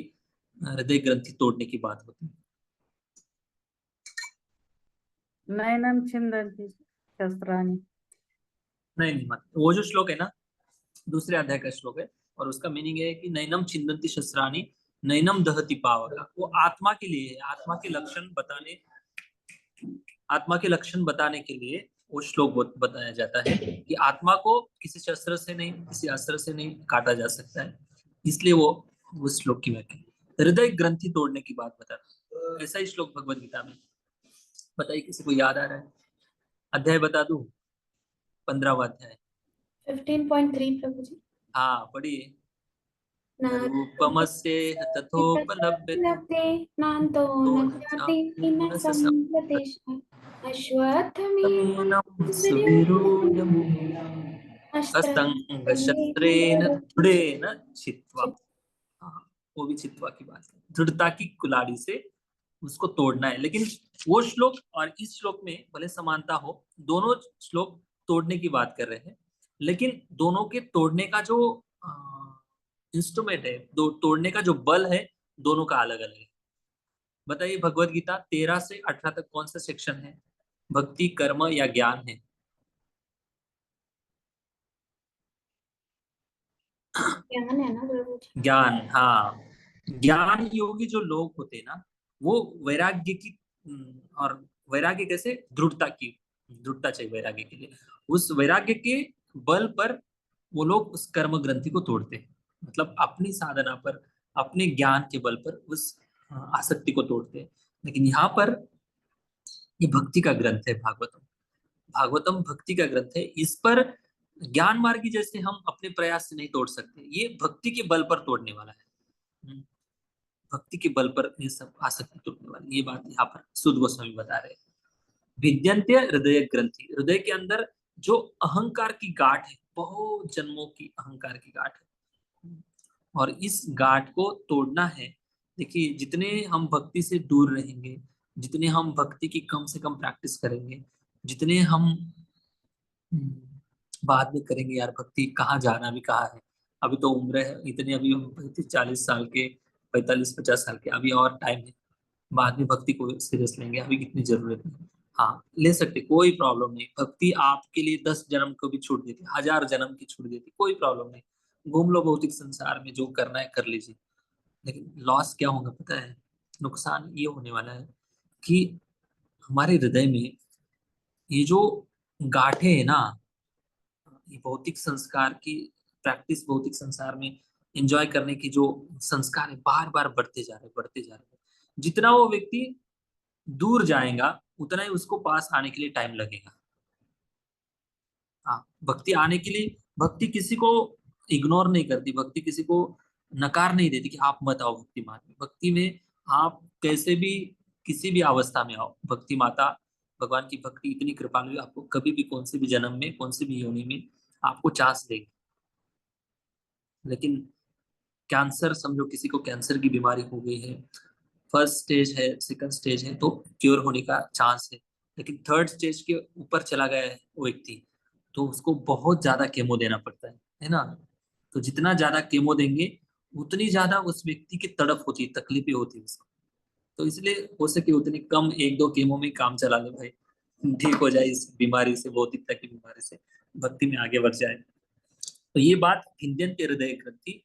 हृदय ग्रंथि तोड़ने की बात होती है? नैनं छिन्दन्ति शस्त्राणि। नहीं, मत वो जो श्लोक है ना, दूसरे अध्याय का श्लोक है, और उसका मीनिंग है कि नैनम छिन्दन्ति शस्त्राणि नैनम दहति पावका। वो आत्मा के लिए है, आत्मा के लक्षण बताने, आत्मा के लक्षण बताने के लिए वो श्लोक बताया जाता है कि आत्मा को किसी शस्त्र से नहीं, किसी अस्त्र से नहीं काटा जा सकता है, इसलिए वो उस श्लोक की व्याख्या हृदय ग्रंथि तोड़ने की बात बताता है। ऐसा ही श्लोक भगवत गीता में। बताइए किसी को याद आ रहा है? अध्याय बता दूं, 15वां अध्याय 15.3 प्रभु जी। हाँ पढ़िए। न रूपमस्येह तथोपलभ्यते नान्तो न जाति न संप्रतिष्ठा अश्वत्थमेनं अस्त्रं दृढ़ेन छित्त्वा। हाँ, वो भी छित्त्वा की बात है, दृढ़ता की कुल्हाड़ी से उसको तोड़ना है। लेकिन वो श्लोक और इस श्लोक में भले समानता हो, दोनों श्लोक तोड़ने की बात कर रहे हैं, लेकिन दोनों के तोड़ने का जो इंस्ट्रूमेंट है, दो तोड़ने का जो बल है, दोनों का अलग अलग है। बताइए भगवत गीता 13 से 18 तक कौन सा सेक्शन है? भक्ति, कर्म या ज्ञान है? ज्ञान है ना प्रभु जी? ज्ञान, हाँ। ज्ञान योगी जो लोग होते हैं ना, वो वैराग्य की, और वैराग्य कैसे? दृढ़ता की, दृढ़ता चाहिए वैराग्य के लिए। उस वैराग्य के बल पर वो लोग उस कर्म ग्रंथि को तोड़ते हैं, मतलब अपनी साधना पर, अपने ज्ञान के बल पर उस आसक्ति को तोड़ते हैं। लेकिन यहाँ पर ये भक्ति का ग्रंथ है भागवतम, भागवतम भक्ति का ग्रंथ है। इस पर ज्ञान मार्गी जैसे हम अपने प्रयास से नहीं तोड़ सकते, ये भक्ति के बल पर तोड़ने वाला है, भक्ति के बल पर ये सब आसक्ति तोड़ने वाली, ये बात यहाँ पर सुध गोस्वामी बता रहे हैं। विद्यन्ते हृदय ग्रंथि, हृदय के अंदर जो अहंकार की गांठ है, बहुत जन्मों की अहंकार की गांठ है, और इस गांठ को तोड़ना है। देखिए जितने हम भक्ति से दूर रहेंगे, जितने हम भक्ति की कम से कम प्रैक्टिस करेंगे, जितने हम बाद में करेंगे, यार भक्ति कहाँ जाना भी कहाँ है, अभी तो उम्र है इतनी, अभी हम 40 साल के, 45-50 साल के, अभी और टाइम है, बाद में भक्ति को सीरियस लेंगे, अभी कितनी जरूरत नहीं। हाँ ले सकते, कोई प्रॉब्लम नहीं। भक्ति आपके लिए 10 जन्म को भी छूट देती, 1000 जन्म की छूट देती, कोई प्रॉब्लम नहीं। घूम लो भौतिक संसार में, जो करना है कर लीजिए। लेकिन लॉस क्या होगा पता है? नुकसान ये होने वाला है कि हमारे हृदय में ये जो गांठें है ना, ये भौतिक संस्कार की प्रैक्टिस, भौतिक संसार में एंजॉय करने की जो संस्कार है, बार बार बढ़ते जा रहे, बढ़ते जा रहे। जितना वो व्यक्ति दूर जाएगा उतना ही उसको पास आने के लिए टाइम लगेगा। हाँ, भक्ति आने के लिए, भक्ति किसी को इग्नोर नहीं करती, भक्ति किसी को नकार नहीं देती कि आप मत आओ भक्ति मार्ग में। भक्ति में आप कैसे भी किसी भी अवस्था में आओ, भक्ति माता भगवान की भक्ति इतनी कृपालु है, आपको कभी भी कौन से भी जन्म में, कौन से भी योनि में आपको चांस देगी। लेकिन कैंसर, समझो किसी को कैंसर की बीमारी हो गई है, फर्स्ट स्टेज है, सेकंड स्टेज है, तो क्योर होने का चांस है। लेकिन थर्ड स्टेज के ऊपर चला गया है वो व्यक्ति, तो उसको बहुत ज्यादा केमो देना पड़ता है ना। तो जितना ज्यादा केमो देंगे उतनी ज्यादा उस व्यक्ति की तड़प होती है, तकलीफें होती है उसको। तो इसलिए हो सके उतनी कम, 1-2 केमो में काम चला ले भाई, ठीक हो जाए इस बीमारी से, भौतिकता की बीमारी से, भक्ति में आगे बढ़ जाए। तो ये बात हिंदन के हृदय ग्रंथि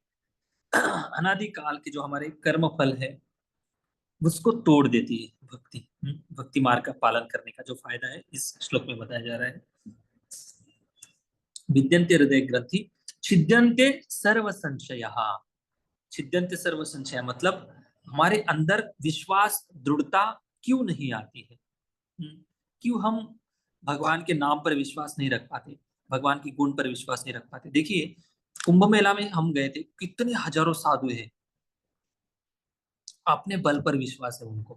अनादि काल के जो हमारे कर्म फल है उसको तोड़ देती है भक्ति। भक्ति मार्ग का पालन करने का जो फायदा है इस श्लोक में बताया जा रहा है। विद्यन्ते हृदय ग्रंथि छिद्यन्ते सर्व संशय। छिद्यन्ते सर्व संशय मतलब हमारे अंदर विश्वास, दृढ़ता क्यों नहीं आती है? क्यों हम भगवान के नाम पर विश्वास नहीं रख पाते, भगवान की गुण पर विश्वास नहीं रख पाते? देखिए कुंभ मेला में हम गए थे, कितने हजारों साधु हैं, अपने बल पर विश्वास है उनको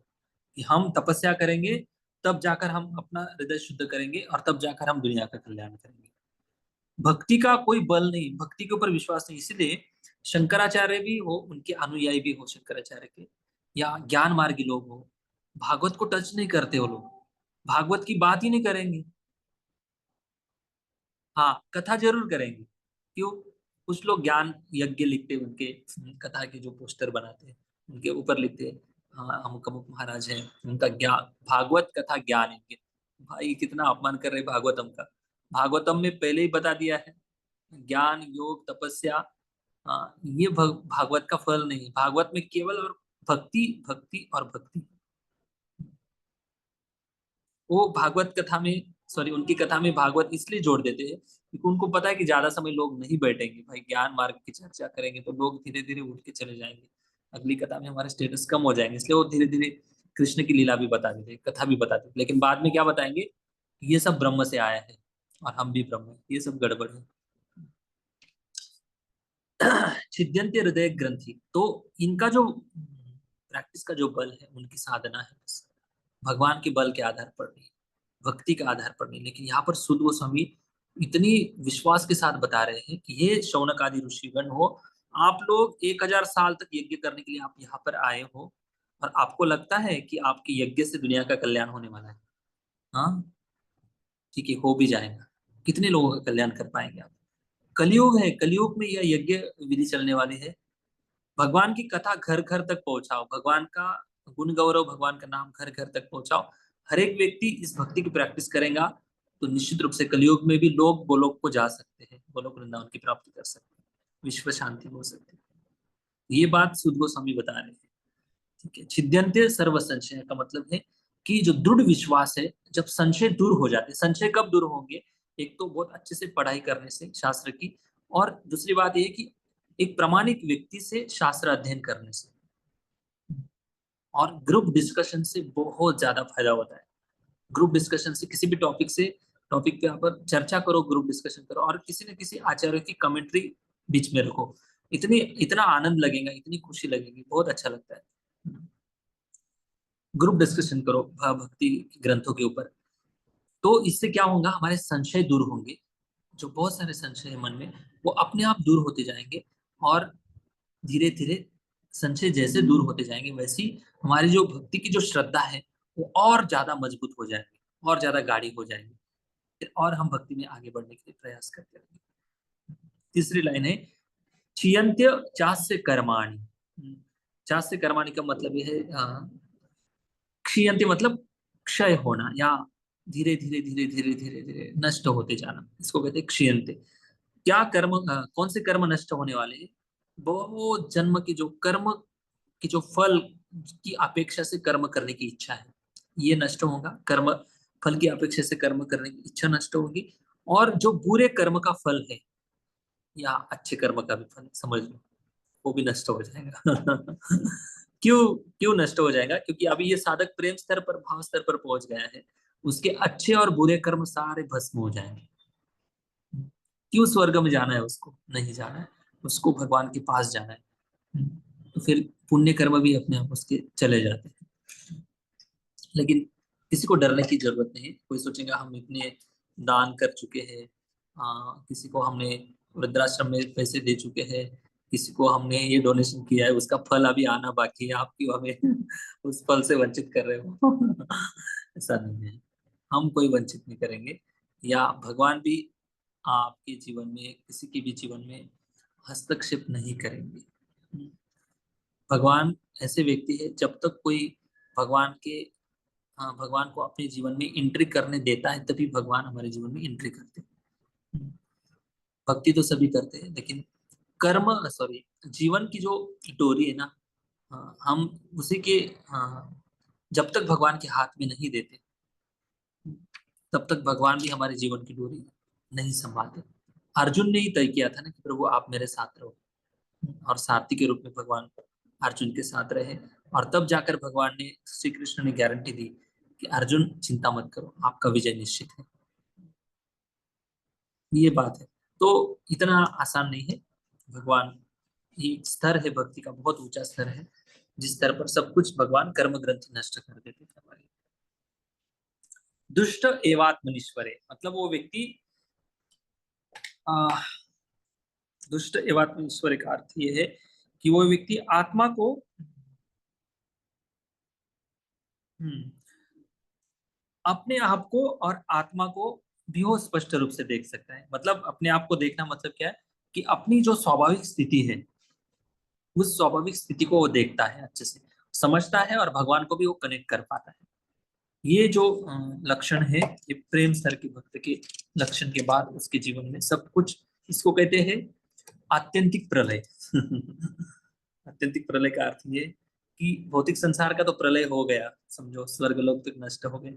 कि हम तपस्या करेंगे तब जाकर हम अपना हृदय शुद्ध करेंगे और तब जाकर हम दुनिया का कल्याण करेंगे। भक्ति का कोई बल नहीं, भक्ति के ऊपर विश्वास नहीं। इसलिए शंकराचार्य भी हो, उनके अनुयायी भी हो शंकराचार्य के, या ज्ञान मार्गी लोग हो, भागवत को टच नहीं करते वो लोग, भागवत की बात ही नहीं करेंगे। हाँ कथा जरूर करेंगे। क्यों? कुछ लोग ज्ञान यज्ञ लिखते, उनके कथा के जो पोस्टर बनाते हैं उनके ऊपर लिखते हैं हाँ अमुक अमुक महाराज है, उनका ज्ञान, भागवत कथा ज्ञान यज्ञ। भाई कितना अपमान कर रहे भागवतम का। भागवतम में पहले ही बता दिया है ज्ञान योग तपस्या, ये भागवत का फल नहीं। भागवत में केवल और भक्ति, भक्ति और भक्ति। वो भागवत कथा में, सॉरी उनकी कथा में भागवत इसलिए जोड़ देते हैं क्योंकि उनको पता है कि ज्यादा समय लोग नहीं बैठेंगे भाई, ज्ञान मार्ग की चर्चा करेंगे तो लोग धीरे धीरे उठ के चले जाएंगे, अगली कथा में हमारे स्टेटस कम हो जाएंगे। इसलिए वो धीरे धीरे कृष्ण की लीला भी बता देते, कथा भी बता देते, लेकिन बाद में क्या बताएंगे? ये सब ब्रह्म से आया है और हम भी ब्रह्म है, ये सब गड़बड़ है। छिद्यन्ते हृदय ग्रंथि, तो इनका जो प्रैक्टिस का जो बल है, उनकी साधना है भगवान के बल के आधार पर नहीं, भक्ति के आधार पर नहीं। लेकिन यहाँ पर सुध गोस्वामी इतनी विश्वास के साथ बता रहे हैं कि ये शौनक आदि ऋषिगण हो, आप लोग 1000 साल तक यज्ञ करने के लिए आप यहाँ पर आए हो और आपको लगता है कि आपके यज्ञ से दुनिया का कल्याण होने वाला है? हाँ ठीक है, हो भी जाएगा। कितने लोगों का कल्याण कर पाएंगे आप? कलयुग है, कलयुग में यह यज्ञ विधि चलने वाली है। भगवान की कथा घर घर तक पहुंचाओ, भगवान का गुण गौरव, भगवान का नाम घर घर तक पहुंचाओ। हर एक व्यक्ति इस भक्ति की प्रैक्टिस करेगा तो निश्चित रूप से कलयुग में भी लोग गोलोक को जा सकते हैं, गोलोक वृंदावन की प्राप्ति कर सकते हैं, विश्व शांति हो सकती है। ये बात सुध गोस्वामी बता रहे हैं। ठीक है, छिद्यन्ते सर्व संशय का मतलब है कि जो दृढ़ विश्वास है, जब संशय दूर हो जाते, संशय कब दूर होंगे? एक तो बहुत अच्छे से पढ़ाई करने से शास्त्र की, और दूसरी बात यह कि एक प्रामाणिक व्यक्ति से शास्त्र अध्ययन करने से, और ग्रुप डिस्कशन से बहुत ज्यादा फायदा होता है। ग्रुप डिस्कशन से, किसी भी टॉपिक पे आप चर्चा करो, ग्रुप डिस्कशन करो और किसी न किसी आचार्य की कमेंट्री बीच में रखो, इतना आनंद लगेगा, इतनी खुशी लगेगी, बहुत अच्छा लगता है। ग्रुप डिस्कशन करो भक्ति ग्रंथों के ऊपर, तो इससे क्या होगा? हमारे संशय दूर होंगे, जो बहुत सारे संशय है मन में वो अपने आप दूर होते जाएंगे, और धीरे धीरे संशय जैसे दूर होते जाएंगे वैसी हमारी जो भक्ति की जो श्रद्धा है वो और ज्यादा मजबूत हो जाएंगे, और ज्यादा गाढ़ी हो जाएंगे, फिर और हम भक्ति में आगे बढ़ने के लिए प्रयास करते रहेंगे। तीसरी लाइन है छियन्त्य चास्य कर्माणि। चास्य कर्माणि का मतलब यह है क्षीयन्ते मतलब क्षय होना या धीरे धीरे धीरे धीरे धीरे धीरे नष्ट होते जाना, इसको कहते हैं क्षीयन्ते। क्या कर्म, कौन से कर्म नष्ट होने वाले हैं? बहुत जन्म के जो कर्म की जो फल की अपेक्षा से कर्म करने की इच्छा है, ये नष्ट होगा। कर्म फल की अपेक्षा से कर्म करने की इच्छा नष्ट होगी। और जो बुरे कर्म का फल है या अच्छे कर्म का भी फल समझ लो, वो भी नष्ट हो जाएगा। क्यों क्यों नष्ट हो जाएगा? क्योंकि अभी ये साधक प्रेम स्तर पर, भाव स्तर पर पहुंच गया है, उसके अच्छे और बुरे कर्म सारे भस्म हो जाएंगे। क्यों स्वर्ग में जाना है? उसको नहीं जाना है, उसको भगवान के पास जाना है। तो फिर पुण्य कर्म भी अपने आप उसके चले जाते हैं। लेकिन किसी को डरने की जरूरत नहीं है। कोई सोचेगा हम इतने दान कर चुके हैं, किसी को हमने वृद्धाश्रम में पैसे दे चुके हैं, किसी को हमने ये डोनेशन किया है, उसका फल अभी आना बाकी है, आप क्यों हमें उस फल से वंचित कर रहे हो? ऐसा नहीं है, हम कोई वंचित नहीं करेंगे। या भगवान भी आपके जीवन में, किसी के भी जीवन में हस्तक्षेप नहीं करेंगे। भगवान ऐसे व्यक्ति है, जब तक कोई भगवान के, भगवान को अपने जीवन में एंट्री करने देता है, तभी भगवान हमारे जीवन में एंट्री करते हैं। भक्ति तो सभी करते हैं, लेकिन कर्म, सॉरी, जीवन की जो डोरी है ना, हम उसी के, जब तक भगवान के हाथ में नहीं देते, तब तक भगवान भी हमारे जीवन की डोरी नहीं संभालते। अर्जुन ने ही तय किया था ना कि प्रभु आप मेरे साथ रहो, और सारथी के रूप में भगवान अर्जुन के साथ रहे। और तब जाकर भगवान ने, श्री कृष्ण ने गारंटी दी कि अर्जुन चिंता मत करो, आपका विजय निश्चित है। ये बात है। तो इतना आसान नहीं है। भगवान, ये स्तर है भक्ति का, बहुत ऊंचा स्तर है, जिस स्तर पर सब कुछ भगवान कर्म ग्रंथि नष्ट कर देते थे हमारे। दुष्ट एवात्मनिश्वरे मतलब वो व्यक्ति, दुष्ट एवात्मनिश्वरे का अर्थ ये है कि वो व्यक्ति आत्मा को, अपने आप को और आत्मा को भी वो स्पष्ट रूप से देख सकता है। मतलब अपने आप को देखना मतलब क्या है? कि अपनी जो स्वाभाविक स्थिति है, उस स्वाभाविक स्थिति को वो देखता है, अच्छे से समझता है, और भगवान को भी वो कनेक्ट कर पाता है। ये जो लक्षण है, ये प्रेम स्तर के भक्त के लक्षण के बाद उसके जीवन में सब कुछ, इसको कहते हैं आत्यंतिक प्रलय। आत्यंतिक प्रलय का अर्थ ये कि भौतिक संसार का तो प्रलय हो गया, समझो स्वर्ग लोग तक नष्ट हो गए,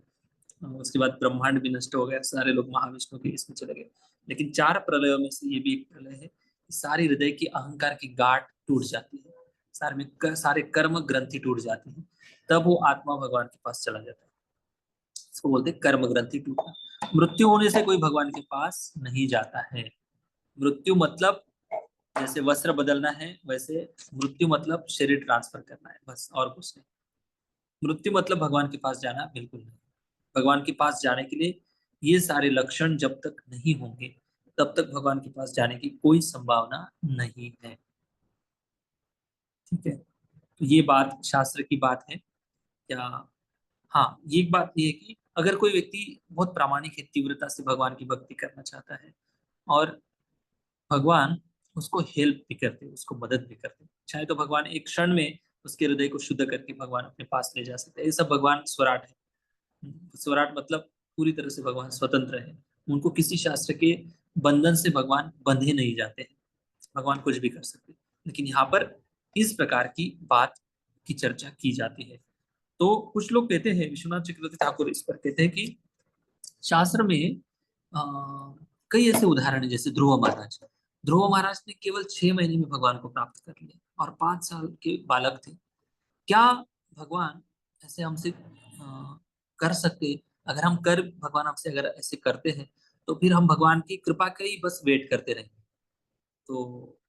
उसके बाद ब्रह्मांड भी नष्ट हो गया, सारे लोग महाविष्णु के इसमें चले गए। लेकिन 4 प्रलयों में से ये भी एक प्रलय है, सारी हृदय की अहंकार की गांठ टूट जाती है, सारे कर्म ग्रंथि टूट जाती है, तब वो आत्मा भगवान के पास चला जाता है। इसको बोलते हैं कर्म ग्रंथि टूटना। मृत्यु होने से कोई भगवान के पास नहीं जाता है। मृत्यु मतलब जैसे वस्त्र बदलना है, वैसे मृत्यु मतलब शरीर ट्रांसफर करना है, बस, और कुछ नहीं। मृत्यु मतलब भगवान के पास जाना बिल्कुल नहीं। भगवान के पास जाने के लिए ये सारे लक्षण जब तक नहीं होंगे, तब तक भगवान के पास जाने की कोई संभावना नहीं है। ठीक है, तो ये बात शास्त्र की बात है क्या? हाँ, ये एक बात ये है कि अगर कोई व्यक्ति बहुत प्रामाणिक है, तीव्रता से भगवान की भक्ति करना चाहता है, और भगवान उसको हेल्प भी करते, उसको मदद भी करते, चाहे तो भगवान एक क्षण में उसके हृदय को शुद्ध करके भगवान अपने पास ले जा सकते हैं। ये सब भगवान स्वराट है। स्वराट मतलब पूरी तरह से भगवान स्वतंत्र है, उनको किसी शास्त्र के बंधन से भगवान बंधे नहीं जाते हैं, भगवान कुछ भी कर सकते। लेकिन यहाँ पर इस प्रकार की बात की चर्चा की जाती है। तो कुछ लोग कहते हैं, विश्वनाथ चक्रवर्ती ठाकुर इस पर कहते हैं कि शास्त्र में कई ऐसे उदाहरण है, जैसे ध्रुव महाराज। ध्रुव महाराज ने केवल 6 महीने में भगवान को प्राप्त कर लिया, और 5 साल के बालक थे। क्या भगवान ऐसे हमसे कर सकते? अगर हम कर, भगवान हमसे अगर ऐसे करते हैं, तो फिर हम भगवान की कृपा का ही बस वेट करते रहेंगे। तो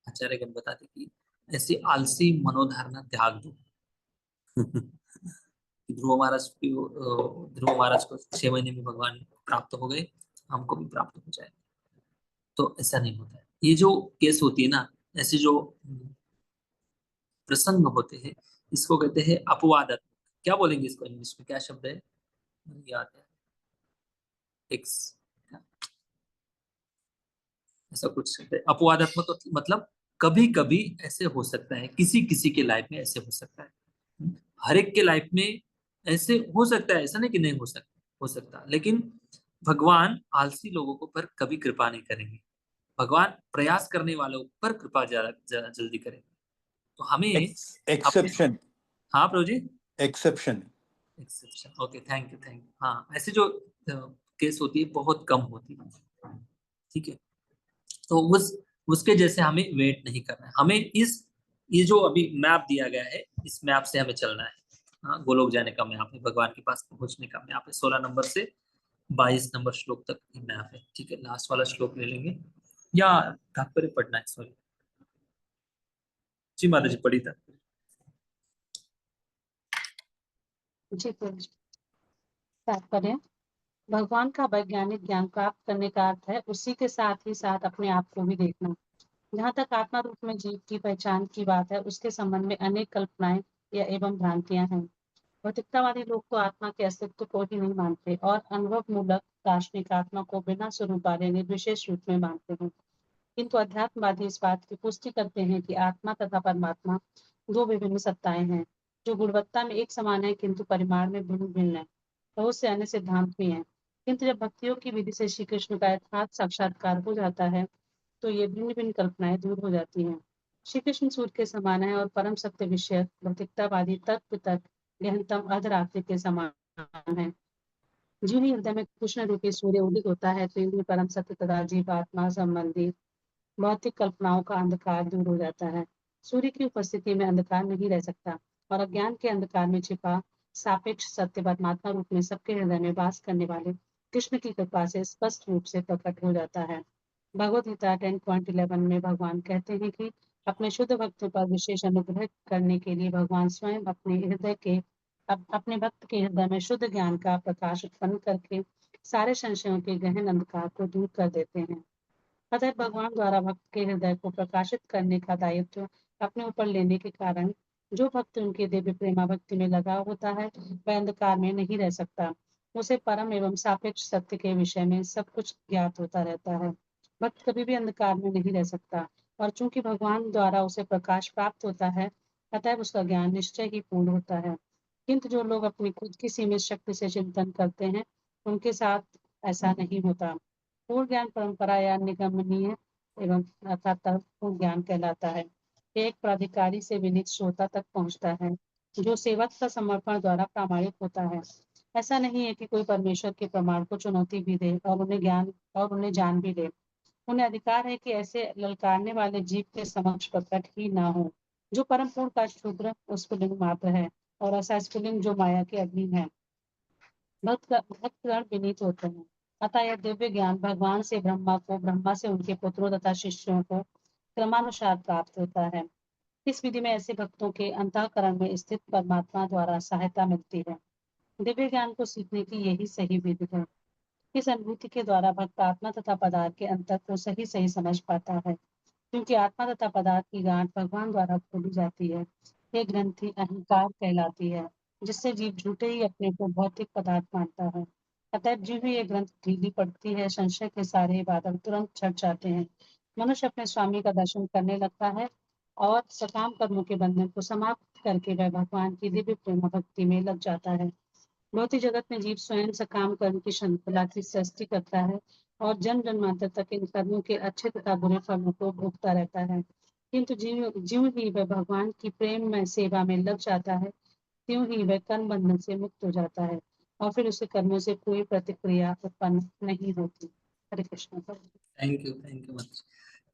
आचार्यगण बताते कि ऐसी आलसी मनोधारणा त्याग दो। ध्रुव महाराज को 6 महीने में भगवान प्राप्त हो गए, हमको भी प्राप्त हो जाए। तो ऐसा नहीं होता है। ये जो केस होती है ना, ऐसे जो प्रसंग होते हैं, इसको कहते हैं अपवादात्मक। क्या बोलेंगे इसको इंग्लिश में? क्या शब्द है? याद है, एक्स, ऐसा कुछ शब्द है अपवादात्मक। मतलब कभी कभी ऐसे हो सकता है, किसी किसी के लाइफ में ऐसे हो सकता है। हर एक के लाइफ में ऐसे हो सकता है, ऐसा नहीं कि नहीं हो सकता, लेकिन भगवान आलसी लोगों को पर कभी कृपा नहीं करेंगे। भगवान प्रयास करने वालों पर कृपा ज्यादा ज्यादा जल्दी करेंगे। तो हमें अपने, एक्सेप्शन हाँ प्रभु जी, exception exception, okay, thank you thank you. हाँ, ऐसे जो केस होती है बहुत कम होती है, ठीक है। तो उसके जैसे हमें वेट नहीं करना है, हमें ये जो अभी मैप दिया गया है इस मैप से हमें चलना है। हाँ, गोलोक जाने का मैप है, भगवान के पास पहुंचने का मैप है। 16 नंबर से 22 नंबर श्लोक तक ये मैप है, ठीक है। लास्ट वाला श्लोक ले लेंगे, या तात्पर्य पढ़ना है, सॉरी जी माता जी, पढ़ी तात्पर्य। जी प्रभु जी। तात्पर्य, भगवान का वैज्ञानिक ज्ञान प्राप्त करने का अर्थ है उसी के साथ ही साथ अपने आप को भी देखना। जहाँ तक आत्मा रूप में जीव की पहचान की बात है, उसके संबंध में अनेक कल्पनाएं या एवं भ्रांतियां हैं। भौतिकतावादी लोग तो आत्मा के अस्तित्व को ही नहीं मानते और अनुभव मूलक दार्शनिक आत्मा को बिना स्वरूप वाले निर्विशेष रूप में मानते हैं। किंतु अध्यात्मवादी इस बात की पुष्टि करते हैं कि आत्मा तथा परमात्मा दो विभिन्न सत्ताएं हैं, जो गुणवत्ता में एक समान है किंतु परिमाण में भिन्न भिन्न है। बहुत से अन्य सिद्धांत भी हैं, किंतु जब भक्तियों की विधि से श्री कृष्ण का यथार्थ साक्षात्कार हो जाता है तो ये भिन्न भिन्न कल्पनाएं दूर हो जाती हैं। श्री कृष्ण सूर्य के समान है और परम सत्य विषय भौतिकतावादी तत्व तक गहनतम अर्धरात्रि के समान है। जिन ही हृदय में कृष्ण रूपी सूर्य उदित होता है तो इनमें परम सत्य तथा जीवात्मा संबंधी भौतिक कल्पनाओं का अंधकार दूर हो जाता है। सूर्य की उपस्थिति में अंधकार नहीं रह सकता और अज्ञान के अंधकार में छिपा सापेक्ष सत्य परमात्मा रूप में सबके हृदय में वास करने वाले कृष्ण की कृपा से स्पष्ट रूप से प्रकट हो जाता है। भगवद गीता 10.11 में भगवान कहते हैं कि अपने शुद्ध भक्तों पर विशेष अनुग्रह करने के लिए भगवान स्वयं अपने भक्त के हृदय में शुद्ध ज्ञान का प्रकाश उत्पन्न करके सारे संशयों के गहन अंधकार को दूर कर देते हैं। अतः भगवान द्वारा भक्त के हृदय को प्रकाशित करने का दायित्व अपने ऊपर लेने के कारण जो भक्त उनके दिव्य प्रेमा भक्ति में लगा होता है वह अंधकार में नहीं रह सकता। उसे परम एवं सापेक्ष सत्य के विषय में सब कुछ ज्ञात होता रहता है। भक्त कभी भी अंधकार में नहीं रह सकता और चूंकि भगवान द्वारा उसे प्रकाश प्राप्त होता है अतः उसका ज्ञान निश्चय ही पूर्ण होता है। किंतु जो लोग अपनी खुद की सीमित शक्ति से चिंतन करते हैं उनके साथ ऐसा नहीं होता। पूर्ण ज्ञान परंपरा या निगमनीय एवं अर्थात पूर्ण ज्ञान कहलाता है। एक प्राधिकारी से विनीत श्रोता तक पहुंचता है जो सेवक का समर्पण द्वारा प्रामाणिक होता है। ऐसा नहीं है कि कोई परमेश्वर के प्रमाण को चुनौती भी दे और उन्हें जान भी दे। उन्हें अधिकार है कि ऐसे ललकारने वाले जीव के समक्ष प्रकट ही ना हो। जो परम पूर्ण का शूद्र स्फुलिंग मात्र है और ऐसा स्फुलिंग जो माया के अधीन है। भक्तगण विनीत होते हैं। अतः यह दिव्य ज्ञान भगवान से ब्रह्मा को, ब्रह्मा से उनके पुत्रों तथा शिष्यों को क्रमानुसार प्राप्त होता है। इस विधि में ऐसे भक्तों के अंतःकरण में स्थित परमात्मा द्वारा सहायता मिलती है। दिव्य ज्ञान को सीखने की यही सही विधि है। इस अनुभूति के द्वारा भक्त आत्मा तथा पदार्थ के अंतर को सही सही समझ पाता है, क्योंकि आत्मा तथा पदार्थ की गांठ भगवान द्वारा खोली जाती है। ये ग्रंथि अहंकार कहलाती है, जिससे जीव झूठे ही अपने को भौतिक पदार्थ मानता है। अतः जीव ही ये ग्रंथ ढीली पड़ती है, संशय के सारे बादल तुरंत छट जाते हैं। मनुष्य अपने स्वामी का दर्शन करने लगता है और सकाम कर्मों के बंधन को समाप्त करके वह भगवान की दिव्य प्रेम भक्ति में लग जाता है। भौतिक जगत में जीव स्वयं सकाम कर्म की श्रृंखला की सृष्टि करता है और जन्म जन्मांतर तक इन कर्मों के अच्छे तथा बुरे फलों को भोगता रहता है। किंतु ज्यों ही वह भगवान की प्रेम में सेवा में लग जाता है त्यों ही वह कर्म बंधन से मुक्त हो जाता है और फिर उसके कर्मों से कोई प्रतिक्रिया उत्पन्न नहीं होती। Hare Krishna. Thank you much.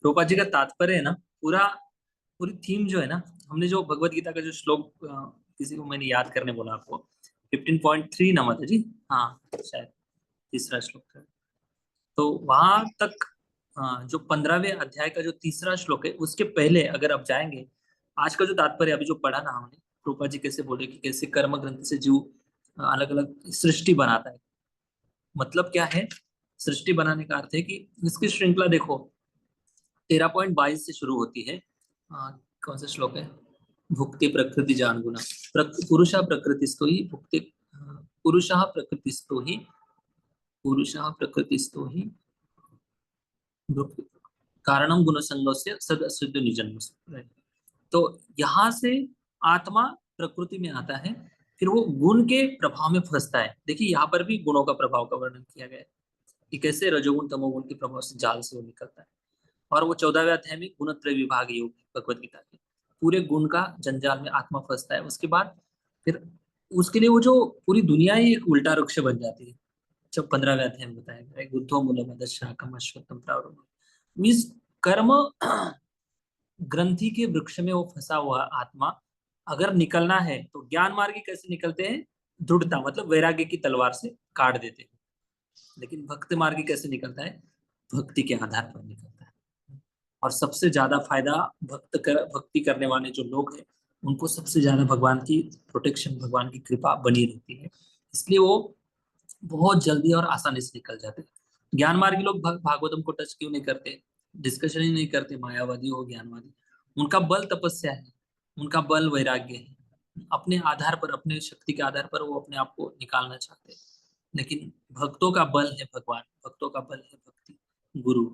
Rupa ji का तात्पर्य है ना, पूरी थीम जो है ना, हमने जो भगवत गीता का जो श्लोक किसी को मैंने याद करने बोला आपको, 15.3 ना माता जी, हाँ शायद तीसरा श्लोक था। तो वहां तक जो 15वें अध्याय का जो तीसरा श्लोक है उसके पहले अगर आप जाएंगे, आज का जो तात्पर्य अभी जो पढ़ा ना हमने, रूपा जी कैसे बोले कि कैसे कर्म ग्रंथ से जीव अलग अलग सृष्टि बनाता है। मतलब क्या है, सृष्टि बनाने का अर्थ है कि इसकी श्रृंखला देखो 13.22 से शुरू होती है। कौन सा श्लोक है? भुक्ति प्रकृति जान गुना, पुरुषा प्रकृतिस्थो ही भुक्ति, पुरुषः प्रकृतिस्थो ही कारणम गुण संगस्य सद असुद्ध निजन्म। तो यहाँ से आत्मा प्रकृति में आता है फिर वो गुण के प्रभाव में फंसता है। देखिए यहाँ पर भी गुणों का प्रभाव का वर्णन किया गया है कि कैसे रजोगुण तमोगुण के प्रभाव से जाल से वो निकलता है। और वो 14वें अध्याय में गुणत्रय विभाग योग भगवत गीता के पूरे गुण का जंजाल में आत्मा फंसता है। उसके बाद फिर उसके लिए वो जो पूरी दुनिया ही एक उल्टा वृक्ष बन जाती है। जब 15वें अध्याय में बताया गया है बुद्धो मूलम अदशाकम अश्वत्थम प्रावरम, मीन्स कर्म ग्रंथि के वृक्ष में वो फंसा हुआ आत्मा अगर निकलना है तो ज्ञान मार्ग कैसे निकलते हैं, दृढ़ता मतलब वैराग्य की तलवार से काट देते हैं। लेकिन भक्ति मार्ग कैसे निकलता है, भक्ति के आधार पर निकलता है। और सबसे ज्यादा फायदा भक्ति करने वाले जो लोग हैं उनको सबसे ज्यादा भगवान की प्रोटेक्शन, भगवान की कृपा बनी रहती है, इसलिए वो बहुत जल्दी और आसानी से निकल जाते हैं। ज्ञान मार्गी लोग भागवतम को टच क्यों नहीं करते, डिस्कशन ही नहीं करते, मायावादी हो ज्ञानवादी, उनका बल तपस्या है, उनका बल वैराग्य है, अपने आधार पर, अपने शक्ति के आधार पर वो अपने आप को निकालना चाहते हैं। लेकिन भक्तों का बल है भगवान, भक्तों का बल है भक्ति, गुरु,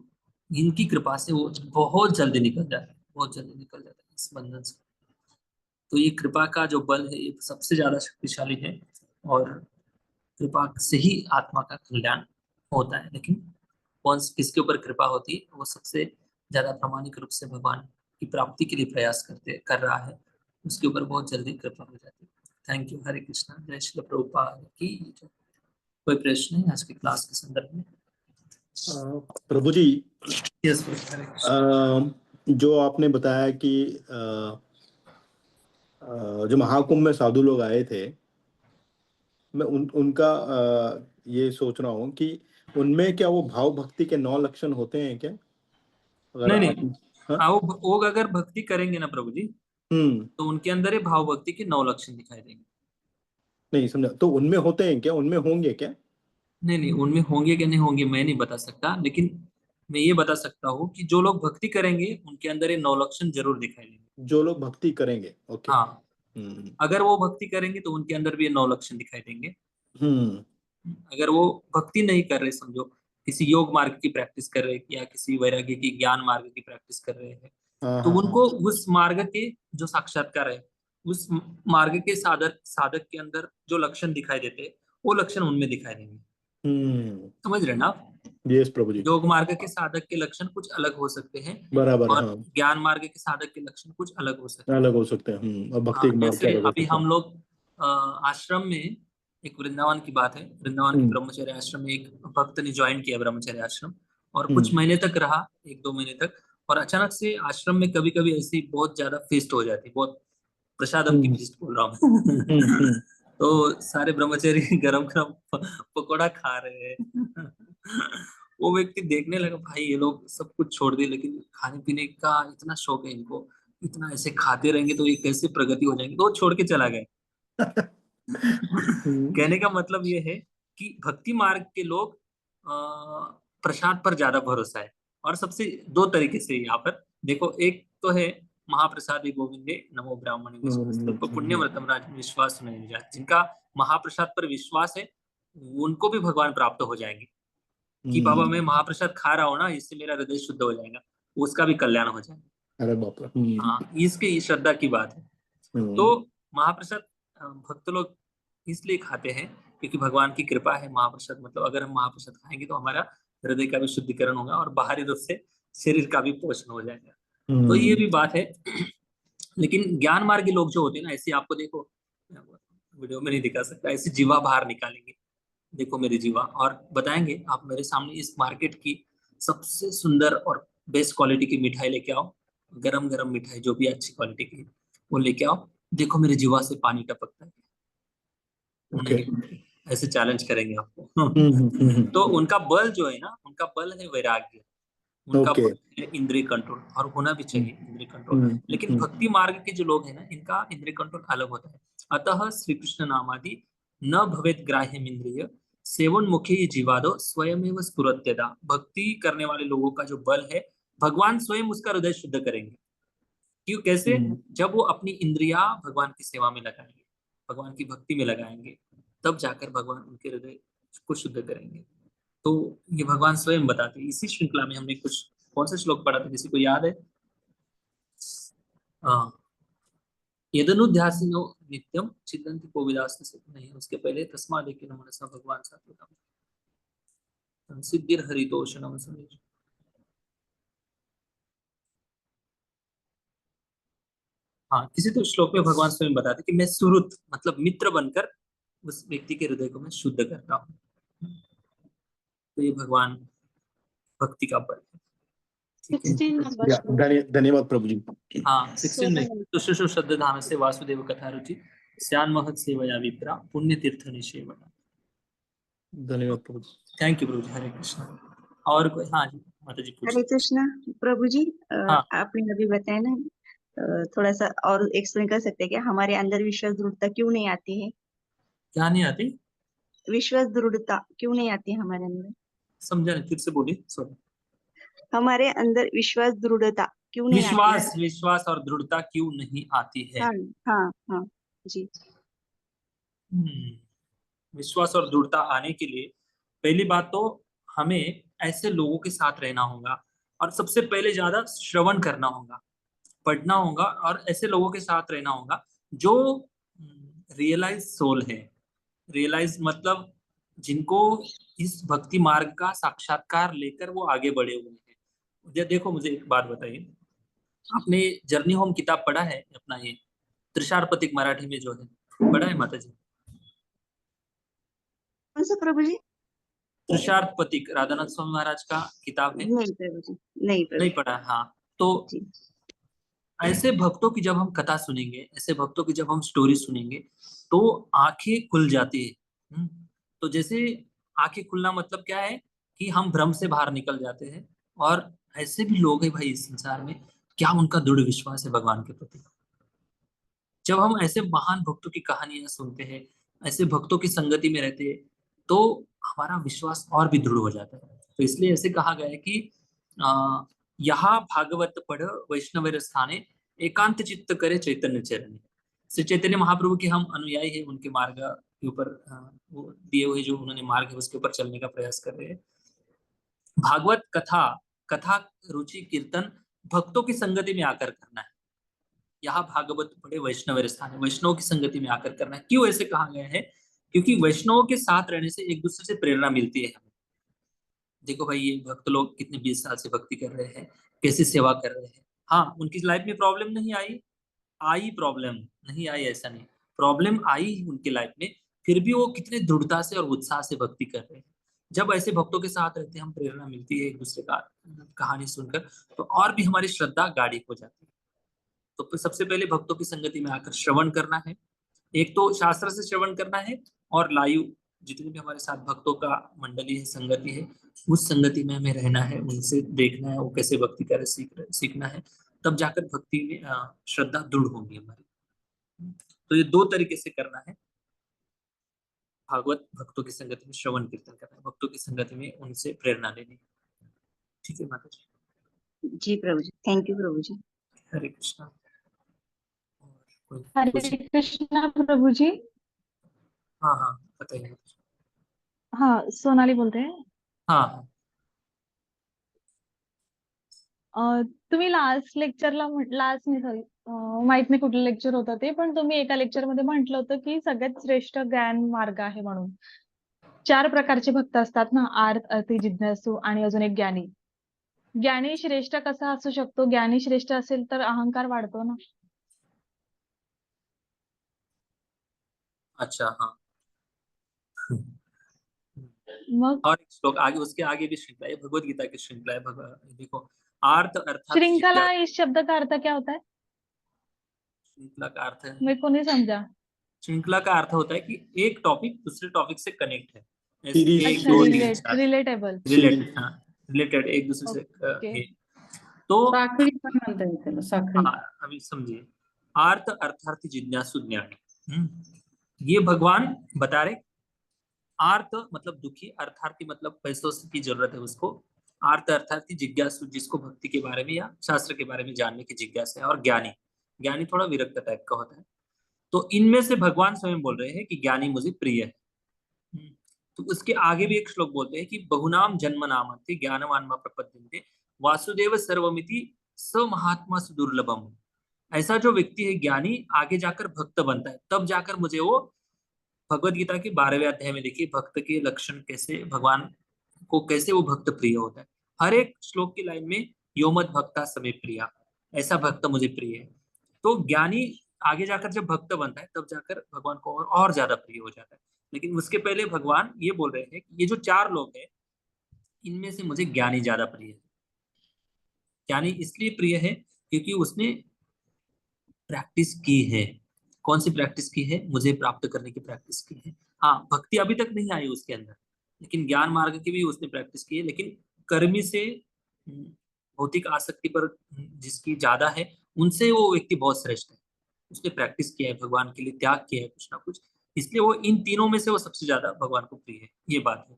इनकी कृपा से वो बहुत जल्दी निकल जाते हैं, बहुत जल्दी निकल जाते हैं इस बंधन से। तो ये कृपा का जो बल है ये सबसे ज्यादा शक्तिशाली है और कृपा से ही आत्मा का कल्याण होता है। लेकिन कौन किसके ऊपर कृपा होती है, वो सबसे ज्यादा प्रामाणिक रूप से भगवान की प्राप्ति के लिए प्रयास कर रहा है, उसके ऊपर बहुत जल्दी कृपा हो जाती है। थैंक यू, हरे कृष्णा, जय श्री प्रभुपाद की जय। कोई प्रश्न है आज की क्लास के संदर्भ में? प्रभु जी, यस, हरे कृष्णा। जो आपने बताया कि जो महाकुंभ में साधु लोग आए थे, मैं उनका ये सोच रहा हूँ कि उनमें क्या वो भाव भक्ति के 9 लक्षण होते हैं क्या? अगर नहीं, हाँ? वो अगर भक्ति करेंगे ना प्रभु जी, तो उनके अंदर ही भाव भक्ति के 9 लक्षण दिखाई देंगे। नहीं समझा, तो उनमें होते हैं क्या, उनमें होंगे क्या? नहीं, उनमें होंगे कि नहीं होंगे मैं नहीं बता सकता, लेकिन मैं ये बता सकता हूँ कि जो लोग भक्ति करेंगे उनके अंदर ये 9 लक्षण जरूर दिखाई देंगे। जो लोग भक्ति करेंगे, ओके। हाँ, अगर वो भक्ति करेंगे तो उनके अंदर भी ये 9 लक्षण दिखाई देंगे। अगर वो भक्ति नहीं कर रहे, समझो किसी योग मार्ग की प्रैक्टिस कर रहे या किसी वैराग्य की ज्ञान मार्ग की प्रैक्टिस कर रहे हैं, तो उनको उस मार्ग के जो साक्षात्कार है, उस मार्ग के साधक के अंदर जो लक्षण दिखाई देते हैं वो लक्षण उनमें दिखाई देंगे। समझ रहे ना आप? यस प्रभु जी। योग मार्ग के साधक के लक्षण कुछ अलग हो सकते हैं, बराबर, और हाँ। ज्ञान मार्ग के साधक के लक्षण कुछ अलग हो सकते हैं। अलग हो सकते हैं। और भक्ति के मार्ग जैसे के अलग हो अभी सकते हैं। हम लोग आश्रम में, एक वृंदावन की बात है, वृंदावन के ब्रह्मचर्य आश्रम में एक भक्त ने ज्वाइन किया ब्रह्मचर्य आश्रम, और कुछ महीने तक रहा, 1-2 महीने तक, और अचानक से आश्रम में कभी कभी ऐसी बहुत ज्यादा फीस्ट हो जाती, बहुत प्रसादम की फीस्ट बोल रहा हूँ तो सारे ब्रह्मचारी गरम गरम पकौड़ा खा रहे हैं वो व्यक्ति देखने लगा, भाई ये लोग सब कुछ छोड़ दिए लेकिन खाने पीने का इतना शौक है इनको, इतना ऐसे खाते रहेंगे तो ये कैसे प्रगति हो जाएंगे, तो वो छोड़ के चला गया कहने का मतलब ये है कि भक्ति मार्ग के लोग प्रसाद पर ज्यादा भरोसा है। और सबसे 2 तरीके से यहाँ पर देखो, एक तो है महाप्रसादी गोविंदे नमो ब्राह्मणे पुण्यव्रतम राजन विश्वास नहीं जात, जिनका महाप्रसाद पर विश्वास है उनको भी भगवान प्राप्त हो जाएंगे कि बाबा मैं महाप्रसाद खा रहा हूँ ना, इससे मेरा हृदय शुद्ध हो जाएगा, उसका भी कल्याण हो जाएगा। अरे बाप रे। हाँ, इसकी श्रद्धा की बात है। तो महाप्रसाद भक्त लोग इसलिए खाते हैं क्योंकि भगवान की कृपा है। महाप्रसाद मतलब अगर हम महाप्रसाद खाएंगे तो हमारा हृदय का भी शुद्धिकरण होगा और बाहरी रूप से शरीर का भी पोषण हो जाएगा, तो ये भी बात है। लेकिन ज्ञान मार्गी लोग जो होते हैं ना, ऐसे आपको देखो, वीडियो में नहीं दिखा सकता, ऐसी जीवा बाहर निकालेंगे, देखो मेरी जीवा, और बताएंगे आप मेरे सामने इस मार्केट की सबसे सुंदर और बेस्ट क्वालिटी की मिठाई लेके आओ, गरम गरम मिठाई जो भी अच्छी क्वालिटी की वो लेके आओ, देखो मेरी जीवा से पानी टपकता है। ऐसे चैलेंज करेंगे आपको तो उनका बल जो है ना, उनका बल है वैराग्य, उनका बल है इंद्रिय कंट्रोल, और होना भी चाहिए इंद्रिय कंट्रोल। लेकिन भक्ति मार्ग के जो लोग हैं ना, इनका इंद्रिय कंट्रोल अलग होता है। अतः श्री कृष्ण नामादि न भवेत ग्राह्यम इंद्रिय सेवन मुखे जीवादो स्वयमेव स्फुरत्यदा। भक्ति करने वाले लोगों का जो बल है, भगवान स्वयं उसका हृदय शुद्ध करेंगे। क्यों, कैसे? जब वो अपनी इंद्रिया भगवान की सेवा में लगाएंगे, भगवान की भक्ति में लगाएंगे, तब जाकर भगवान उनके हृदय को शुद्ध करेंगे। तो ये भगवान स्वयं बताते हैं। इसी श्रृंखला में हमने कुछ कौन सा श्लोक पढ़ा था, किसी को याद है? यदनुध्यासिनो नित्यम चिंतन्ति कोविदास्ति से नहीं, उसके पहले तस्मादेकेन मनसा भगवान सात्वतम सिद्धिर हरितोषणम समेज। हाँ, किसी तो श्लोक में भगवान स्वयं बताते कि मैं सुहृत मतलब मित्र बनकर उस व्यक्ति के हृदय को मैं शुद्ध करता हूँ। तो ये भगवान भक्ति का बल है। ठीक है। 16 नंबर धन्यवाद प्रभु जी। हाँ 16 में तो शुशु शब्द धाम से वासुदेव कथा रुचि श्यान महत सेवया विप्रा पुण्य तीर्थ निषेवना। धन्यवाद प्रभु जी। थैंक यू प्रभु जी। हरे कृष्ण। और कोई? हाँ जी माता जी हरे पूछिए। कृष्णा प्रभु जी। हाँ। आपने अभी बताया ना, थोड़ा सा और एक्सप्लेन कर सकते हैं क्या, हमारे अंदर विश्वास दृढ़ता क्यों नहीं आती है? क्या नहीं आती? विश्वास दृढ़ता क्यों नहीं आती है हमारे अंदर? समझा नहीं, फिर से बोलिए। सॉरी। हमारे अंदर विश्वास दृढ़ता क्यों नहीं आती है? विश्वास और दृढ़ता क्यों नहीं आती है? हाँ हाँ हाँ जी। विश्वास और दृढ़ता आने के लिए पहली बात तो हमें ऐसे लोगों के साथ रहना होगा और सबसे पहले ज्यादा श्रवण करना होगा, पढ़ना होगा और ऐसे लोगों के साथ रहना होगा जो रियलाइज सोल है। रियलाइज मतलब जिनको इस भक्ति मार्ग का साक्षात्कार लेकर वो आगे बढ़े हुए हैं। देखो मुझे एक बात बताइए, आपने जर्नी होम किताब पढ़ा है अपना, ये त्रिशार्पतिक मराठी में जो है, पढ़ा है माता जी? कौन सा प्रभु जी? त्रिशार्पतिक राधानाथ स्वामी महाराज का किताब है। नहीं प्रभु जी, नहीं प्रभु नहीं पढ़ा? हाँ, तो जी। ऐसे भक्तों की जब हम कथा सुनेंगे, ऐसे भक्तों की जब हम स्टोरी सुनेंगे तो आंखें खुल जाती है। तो जैसे आंखें खुलना मतलब क्या है कि हम भ्रम से बाहर निकल जाते हैं और ऐसे भी लोग हैं भाई इस संसार में, क्या उनका दृढ़ विश्वास है भगवान के प्रति। जब हम ऐसे महान भक्तों की कहानियां सुनते हैं, ऐसे भक्तों की संगति में रहते हैं, तो हमारा विश्वास और भी दृढ़ हो जाता है। तो इसलिए ऐसे कहा गया है कि यहाँ भागवत पढ़ वैष्णव स्थाने एकांत चित्त करे चैतन्य चरण। श्री चैतन्य महाप्रभु के हम अनुयायी हैं, उनके मार्ग के ऊपर वो दिए हुए जो उन्होंने मार्ग है उसके ऊपर चलने का प्रयास कर रहे हैं। भागवत कथा रुचि कीर्तन भक्तों की संगति में आकर करना है। यहाँ भागवत पढ़े वैष्णव स्थान, वैष्णव की संगति में आकर करना है। क्यों ऐसे कहा गया है? क्योंकि वैष्णवों के साथ रहने से एक दूसरे से प्रेरणा मिलती है हमें। देखो भाई ये भक्त लोग कितने 20 साल से भक्ति कर रहे हैं, कैसी सेवा कर रहे हैं। हाँ, उनकी लाइफ में प्रॉब्लम नहीं आई प्रॉब्लम नहीं आई ऐसा नहीं, प्रॉब्लम आई उनकी लाइफ में, फिर भी वो कितने दृढ़ता से और उत्साह से भक्ति कर रहे हैं। जब ऐसे भक्तों के साथ रहते हैं, हम प्रेरणा मिलती है एक दूसरे का कहानी सुनकर, तो और भी हमारी श्रद्धा गाढ़ी हो जाती है। तो सबसे पहले भक्तों की संगति में आकर श्रवण करना है। एक तो शास्त्र से श्रवण करना है और लाइव जितने भी हमारे साथ भक्तों का मंडली है, संगति है, उस संगति में हमें रहना है, उनसे देखना है वो कैसे भक्ति करे सीखना है। तब जाकर भक्ति में श्रद्धा दृढ़ होगी हमारी। तो ये दो तरीके से करना है। भागवत भक्तों की संगति में श्रवण कीर्तन करना है, भक्तों की संगति में उनसे प्रेरणा लेनी। ठीक है माता जी? जी प्रभु जी, थैंक यू प्रभु जी। हरे कृष्णा। हरे कृष्णा प्रभु जी। हाँ हाँ बताइए। हाँ सोनाली बोलते हैं। हाँ तुम्ही लास्ट लेक्चरला लास्ट नाही सॉरी माहित नाही कुठलं लेक्चर होतं ते, पण तुम्ही एका लेक्चरमध्ये म्हटलं होतं की सगळ्यात श्रेष्ठ ज्ञान मार्ग आहे म्हणून. 4 प्रकारचे भक्त असतात ना, आर्त, अर्थी, जिज्ञासू आणि अजून एक ज्ञानी. ज्ञानी श्रेष्ठ कसा असू शकतो? ज्ञानी श्रेष्ठ असेल तर अहंकार वाढतो ना. अच्छा हाँ। मग और एक श्लोक आगे, उसके आगे भी श्रृंखला है, भगवत गीता की श्रृंखला है। देखो आर्त अर्थात श्रृंखला इस शब्द का अर्थ क्या होता है? श्रृंखला का अर्थ है, मेरे को नहीं समझा। श्रृंखला का अर्थ होता है कि एक टॉपिक दूसरे टॉपिक से कनेक्ट है। अच्छा, रिलेटेबल, रिलेटेड एक दूसरे से है। तो साखळी पण म्हणता येईल त्याला, साखळी. अभी समझिए, आर्त अर्थार्थी जिज्ञासु ज्ञानी, ये भगवान बता रहे। आर्त मतलब दुखी, अर्थार्थी मतलब पैसों की जरूरत है उसको, आर्त अर्थार्थी जिज्ञासु जिसको भक्ति के बारे में या शास्त्र के बारे में जानने की जिज्ञासा है, और ज्ञानी, ज्ञानी थोड़ा विरक्त टाइप का होता है। तो इनमें से भगवान स्वयं बोल रहे हैं कि ज्ञानी मुझे प्रिय है। तो उसके आगे भी एक श्लोक बोलते हैं कि बहुनाम जन्म नामन्ते ज्ञानवान मा प्रपद्यन्ते वासुदेव सर्वमिति स महात्मा सुदुर्लभम। ऐसा जो व्यक्ति है ज्ञानी आगे जाकर भक्त बनता है, तब जाकर मुझे वो भगवत गीता के 12वें अध्याय में देखिए भक्त के लक्षण कैसे, भगवान को कैसे वो भक्त प्रिय होता है। हर एक श्लोक की लाइन में यो मत भक्ता समे प्रिया, ऐसा भक्त मुझे प्रिय है। तो ज्ञानी आगे जाकर जब भक्त बनता है तब जाकर भगवान को और ज्यादा प्रिय हो जाता है। लेकिन उसके पहले भगवान ये बोल रहे हैं कि ये जो 4 लोग हैं इनमें से मुझे ज्ञानी ज्यादा प्रिय है। ज्ञानी इसलिए प्रिय है क्योंकि उसने प्रैक्टिस की है। कौन सी प्रैक्टिस की है? मुझे प्राप्त करने की प्रैक्टिस की है। हाँ, भक्ति अभी तक नहीं आई उसके अंदर, लेकिन ज्ञान मार्ग की भी उसने प्रैक्टिस की है। लेकिन कर्मी से भौतिक आसक्ति पर जिसकी ज्यादा है, उनसे वो व्यक्ति बहुत श्रेष्ठ है। उसने प्रैक्टिस किया है, भगवान के लिए त्याग किया है कुछ ना कुछ, इसलिए वो इन तीनों में से वो सबसे ज्यादा भगवान को प्रिय है। ये बात है,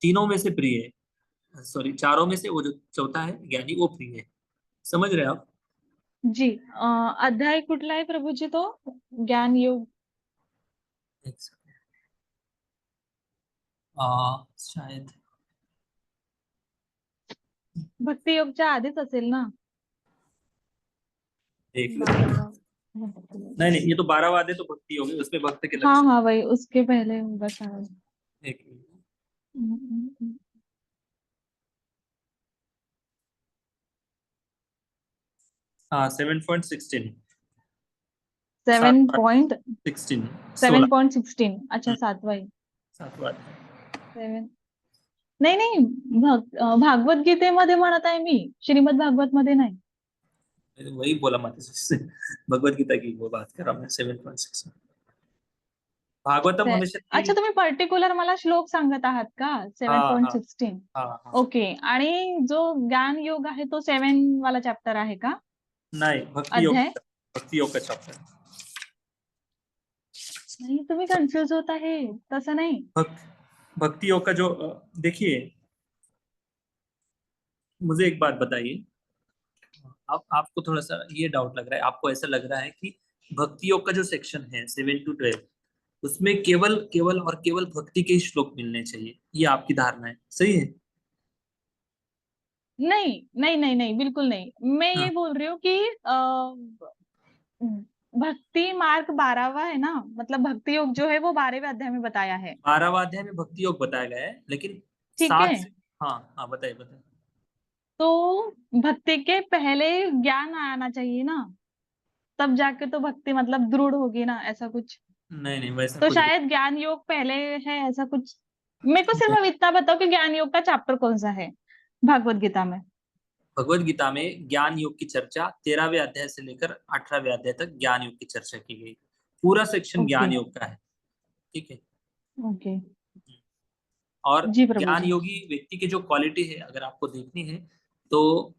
तीनों में से प्रिय है, सॉरी 4 में से वो जो चौथा है ज्ञानी वो प्रिय है। समझ रहे आप? जी। अध्याय कुठला आहे प्रभूजी तो? ज्ञान योग एक सेकंड। शायद भक्ती योगच्या आधीच असेल ना? देख लो। 12वां। नहीं नहीं, ये तो 12 वादे तो भक्ति होगी, उसमें भक्त के हाँ लक्षण। हाँ वही उसके पहले होगा शायद। एक मिनट। हम्म, हम्म, हम्म। 7.16 7.16 16 अच्छा 7वां 7वां 7 नाही नाही भागवत गीतेमध्ये म्हणत आहे मी, श्रीमद भागवत मध्ये नहीं। वही बोला माता से भगवत गीता की वो बात कर रहा हूँ मैं। 7.6 भागवतम हमेशा अच्छा तुम्ही पर्टिक्युलर मला श्लोक सांगत आहात का? 7.16 हाँ। ओके। आणि जो ज्ञान योग आहे तो 7 वाला चॅप्टर आहे का? नहीं, भक्ति योग, अध्याय भक्ति योग का चैप्टर। नहीं तुम्ही कन्फ्यूज होता है, तसं नहीं। भक्ति योग का जो देखिए, मुझे एक बात बताइए, आपको थोड़ा सा ये डाउट लग रहा है, आपको ऐसा लग रहा है कि भक्ति योग का जो सेक्शन है 7 to 12 उसमें केवल केवल और केवल भक्ति के ही श्लोक मिलने चाहिए, ये आपकी धारणा है, सही है? नहीं नहीं नहीं नहीं बिल्कुल नहीं। मैं हाँ। ये बोल रही हूँ कि भक्ति मार्ग 12वां है ना, मतलब भक्ति योग जो है वो 12वें अध्याय में बताया है। 12वां अध्याय में भक्ति योग बताया गया है, लेकिन ठीक 7 है, से हाँ बताइए बताइए। तो भक्ति के पहले ज्ञान आना चाहिए ना, तब जाके तो भक्ति मतलब दृढ़ होगी ना, ऐसा कुछ। नहीं नहीं, वैसा तो कुछ शायद ज्ञान योग पहले है, ऐसा कुछ। मेरे को सिर्फ अब इतना बताओ कि ज्ञान योग का चैप्टर कौन सा है भागवत गीता में? भगवत गीता में ज्ञान योग की चर्चा 13वें अध्याय से लेकर 18वें अध्याय तक ज्ञान योग की चर्चा की गई। पूरा सेक्शन ओके ज्ञान योग का है, ठीक है। ओके और जी प्रभु ज्ञान जी। योगी व्यक्ति की जो क्वालिटी है अगर आपको देखनी है तो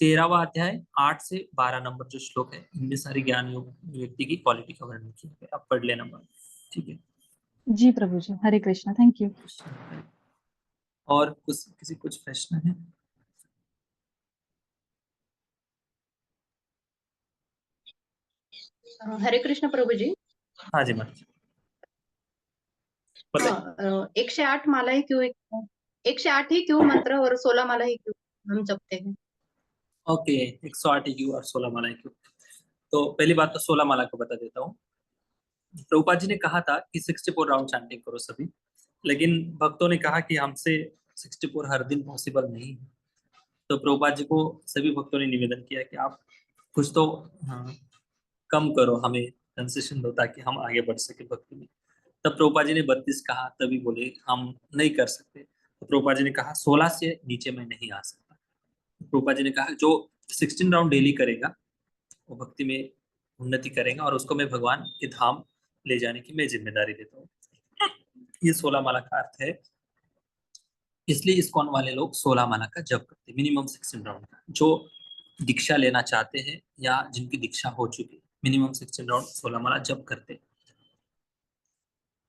13वां अध्याय 8 से 12 नंबर जो श्लोक है इनमें सारी ज्ञान योग व्यक्ति की क्वालिटी का वर्णन किया गया। आप पढ़ लेना, ठीक है। जी प्रभु जी, हरे कृष्णा, थैंक यू। और कुछ प्रश्न है? हरे कृष्ण प्रभु जी। हाँ जी माता जी बताइए। 108 माला ही क्यों, 108 ही क्यों मंत्र और 16 माला ही क्यों हम जपते हैं? ओके, 108 क्यों और 16 माला क्यों? तो पहली बात तो 16 माला को बता देता हूँ। प्रभुपाद जी ने कहा था कि 64 राउंड चैंटिंग करो सभी, लेकिन भक्तों ने कहा कि हमसे 64 हर दिन पॉसिबल नहीं है। तो प्रभुपाद जी को सभी भक्तों ने निवेदन किया कि आप कुछ तो कम करो, हमें कंसेशन दो ताकि हम आगे बढ़ सके भक्ति में। तब प्रभुपाद जी ने 32 कहा, तभी बोले हम नहीं कर सकते। तो प्रभुपाद जी ने कहा 16 से नीचे मैं नहीं आ सकता। प्रभुपाद जी ने कहा जो 16 राउंड डेली करेगा वो भक्ति में उन्नति करेगा और उसको मैं भगवान के धाम ले जाने की मैं जिम्मेदारी देता हूँ। ये 16 माला का अर्थ है, इसलिए इस्कॉन वाले लोग 16 माला का जप करते, मिनिमम 16 राउंड का। जो दीक्षा लेना चाहते हैं या जिनकी दीक्षा हो चुकी है मिनिमम 16 राउंड 16 माला जप करते।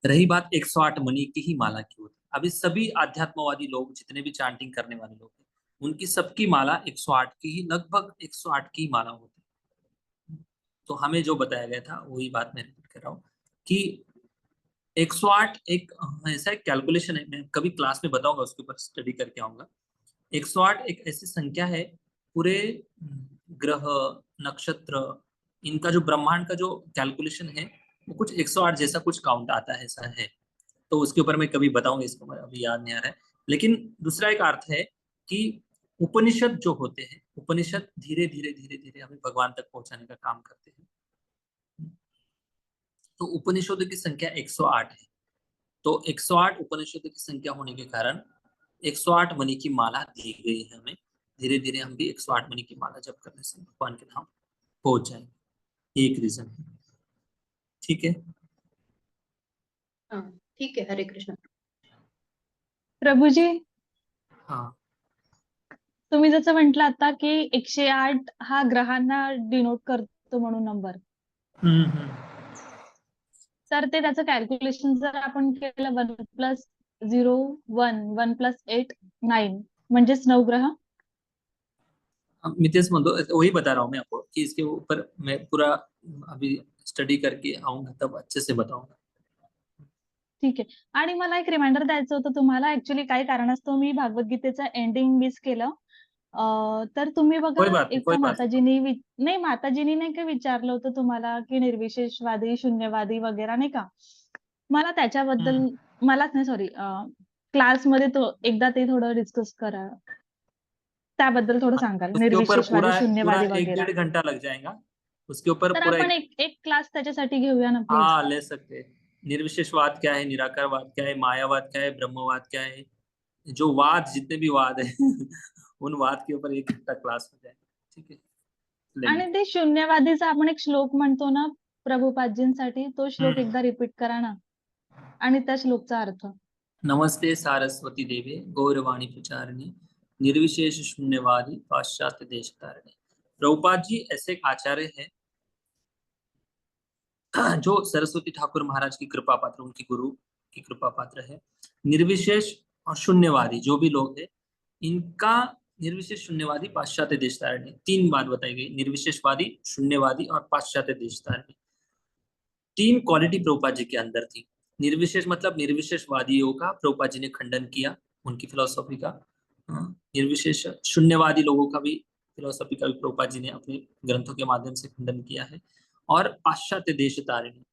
रही बात 108 मणि की ही माला की होती, अभी सभी आध्यात्मवादी लोग जितने भी चांटिंग करने वाले लोग हैं उनकी सबकी माला 108 की ही, लगभग 108 की माला होती। तो हमें जो बताया गया था वही बात मैं रिपीट कर रहा हूँ कि 108 एक ऐसा एक कैलकुलेशन है, मैं कभी क्लास में बताऊंगा, उसके ऊपर स्टडी करके आऊंगा। 108 एक ऐसी संख्या है पूरे ग्रह नक्षत्र इनका जो ब्रह्मांड का जो कैलकुलेशन है वो कुछ 108 जैसा कुछ काउंट आता है, ऐसा है। तो उसके ऊपर मैं कभी बताऊंगा, इसको मैं अभी याद नहीं आ रहा है। लेकिन दूसरा एक अर्थ है कि उपनिषद जो होते हैं, उपनिषद धीरे धीरे धीरे धीरे हमें भगवान तक पहुंचाने का काम करते हैं। तो उपनिषदों की संख्या 108 है। तो 108 उपनिषदों की संख्या होने के कारण 108 मणि की माला दी गई है हमें। धीरे धीरे हम भी 108 मणि की माला जप करने से भगवान के धाम पहुंच जाएंगे। एक रीजन है। ठीक है। हाँ ठीक आहे. हरे कृष्ण. प्रभूजी, हाँ तुम्ही जसं म्हटलं आता की 108 हा ग्रहांना डिनोट करतो म्हणून नंबर, तर ते त्याचं कॅल्क्युलेशन जर आपण केलं 1+0 1 1+8 9 म्हणजेच 9 ग्रह. मैं तेच म्हणतो, वही बता रहा हूँ मैं आपको कि इसके ऊपर मैं पूरा अभी स्टडी करके आऊंगा, तब अच्छे से बताऊंगा। ठीक आहे. आणि मला एक रिमाइंडर द्यायचं होतं तुम्हाला. ऍक्च्युली काही कारणास्तव मी भागवतगीतेचं एंडिंग मिस केलं. तर तुम्ही बघा कोई बात नहीं, एका कोई बात नहीं. माताजींनी नाही का विचारलं होतं तुम्हाला की निर्विशेषवादी, शून्यवादी वगैरे नाही का? मला त्याच्याबद्दल मलाच नाही सॉरी क्लासमध्ये तो एकदा ते थोडं डिस्कस करा. त्याबद्दल थोडं सांगाल. उसके ऊपर निर्विशेषवादी, पूरा शून्यवादी एक वगैरे. 1.5 घंटा लग जाएगा। उसके ऊपर तर पूरा आपण एक क्लास त्याच्यासाठी घेऊया ना प्लीज. हाँ ले सकते हैं। निर्विशेषवाद क्या है, निराकारवाद क्या है, मायावाद क्या है, ब्रह्मवाद क्या है, जो वाद जितने भी वाद है उन वाद के ऊपर एक घंटा क्लास हो जाएगा। ठीक है, आणि ते शून्यवादीचा आपण एक श्लोक म्हणतो ना प्रभुपादजींसाठी, तो श्लोक एकदा रिपीट करा ना आणि त्या श्लोकचा अर्थ. नमस्ते सारस्वती देवे गौरवाणी प्रचारिणी निर्विशेष शून्यवादी पाश्चात्य देश तारिणी। प्रभुपाद जी ऐसे एक आचार्य हैं जो सरस्वती ठाकुर महाराज की कृपा पात्र, उनकी गुरु की कृपा पात्र है। निर्विशेष और शून्यवादी जो भी लोग हैं, इनका निर्विशेष, शून्यवादी, पाश्चात्य देश तारिणी 3 बात बताई गई। निर्विशेषवादी, शून्यवादी और पाश्चात्य देश तारिणी 3 क्वालिटी प्रभुपाद जी के अंदर थी। निर्विशेष मतलब निर्विशेषवादियों का प्रभुपाद जी ने खंडन किया, उनकी फिलॉसफी का। निर्विशेष शून्यवादी लोगों का भी फिलॉसफी का भी प्रभुपाद जी ने अपने ग्रंथों के माध्यम से खंडन किया है। और पाश्चात्य देश तारिणी,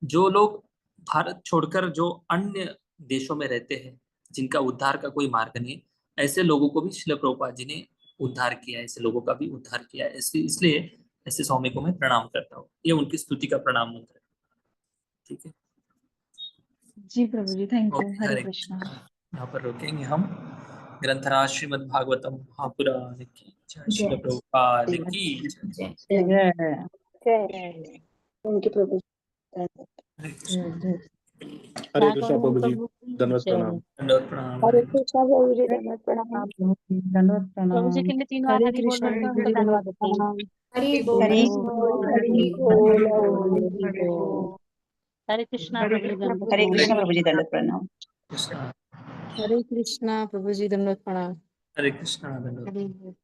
जो लोग भारत छोड़कर जो अन्य देशों में रहते हैं, जिनका उद्धार का कोई मार्ग नहीं है, ऐसे लोगों को भी श्रील प्रभुपाद जी ने उद्धार किया, ऐसे लोगों का भी उद्धार किया। इसलिए ऐसे स्वामी को मैं प्रणाम करता हूँ। ये उनकी स्तुति का प्रणाम मंत्र है। ठीक है जी प्रभु जी, thank you. Okay, Hare Hare Krishna. यहाँ पर रोकेंगे हम। ग्रंथराज श्रीमद् भागवतम महापुराण की जय। श्रील प्रभुपाद की जय। जय. थैंक यू प्रभु. हरे कृष्ण। हरे कृष्णा प्रभु जी, धन्यवाद प्रणाम। दंडवत प्रणाम। हरे कृष्णा प्रभु जी. धन्यवाद प्रणाम. धन्यवाद प्रभु जी प्रणाम. के लिए 3 बार हरे हरि बोल कृष्णा बोलकर प्रभु जी. उनको धन्यवाद धन्यवाद देते हैं. प्रणाम. हरि बोल. हरि बोल. हरि बोल. हरि बोल. हरे कृष्णा प्रभु जी धन्यवाद हरे प्रणाम. कृष्ण प्रभु जी. दंडवत प्रणाम. कृष्ण हरे कृष्णा प्रभु जी. धन्यवाद प्रणाम. हरे कृष्ण दंडवत। हरि बोल.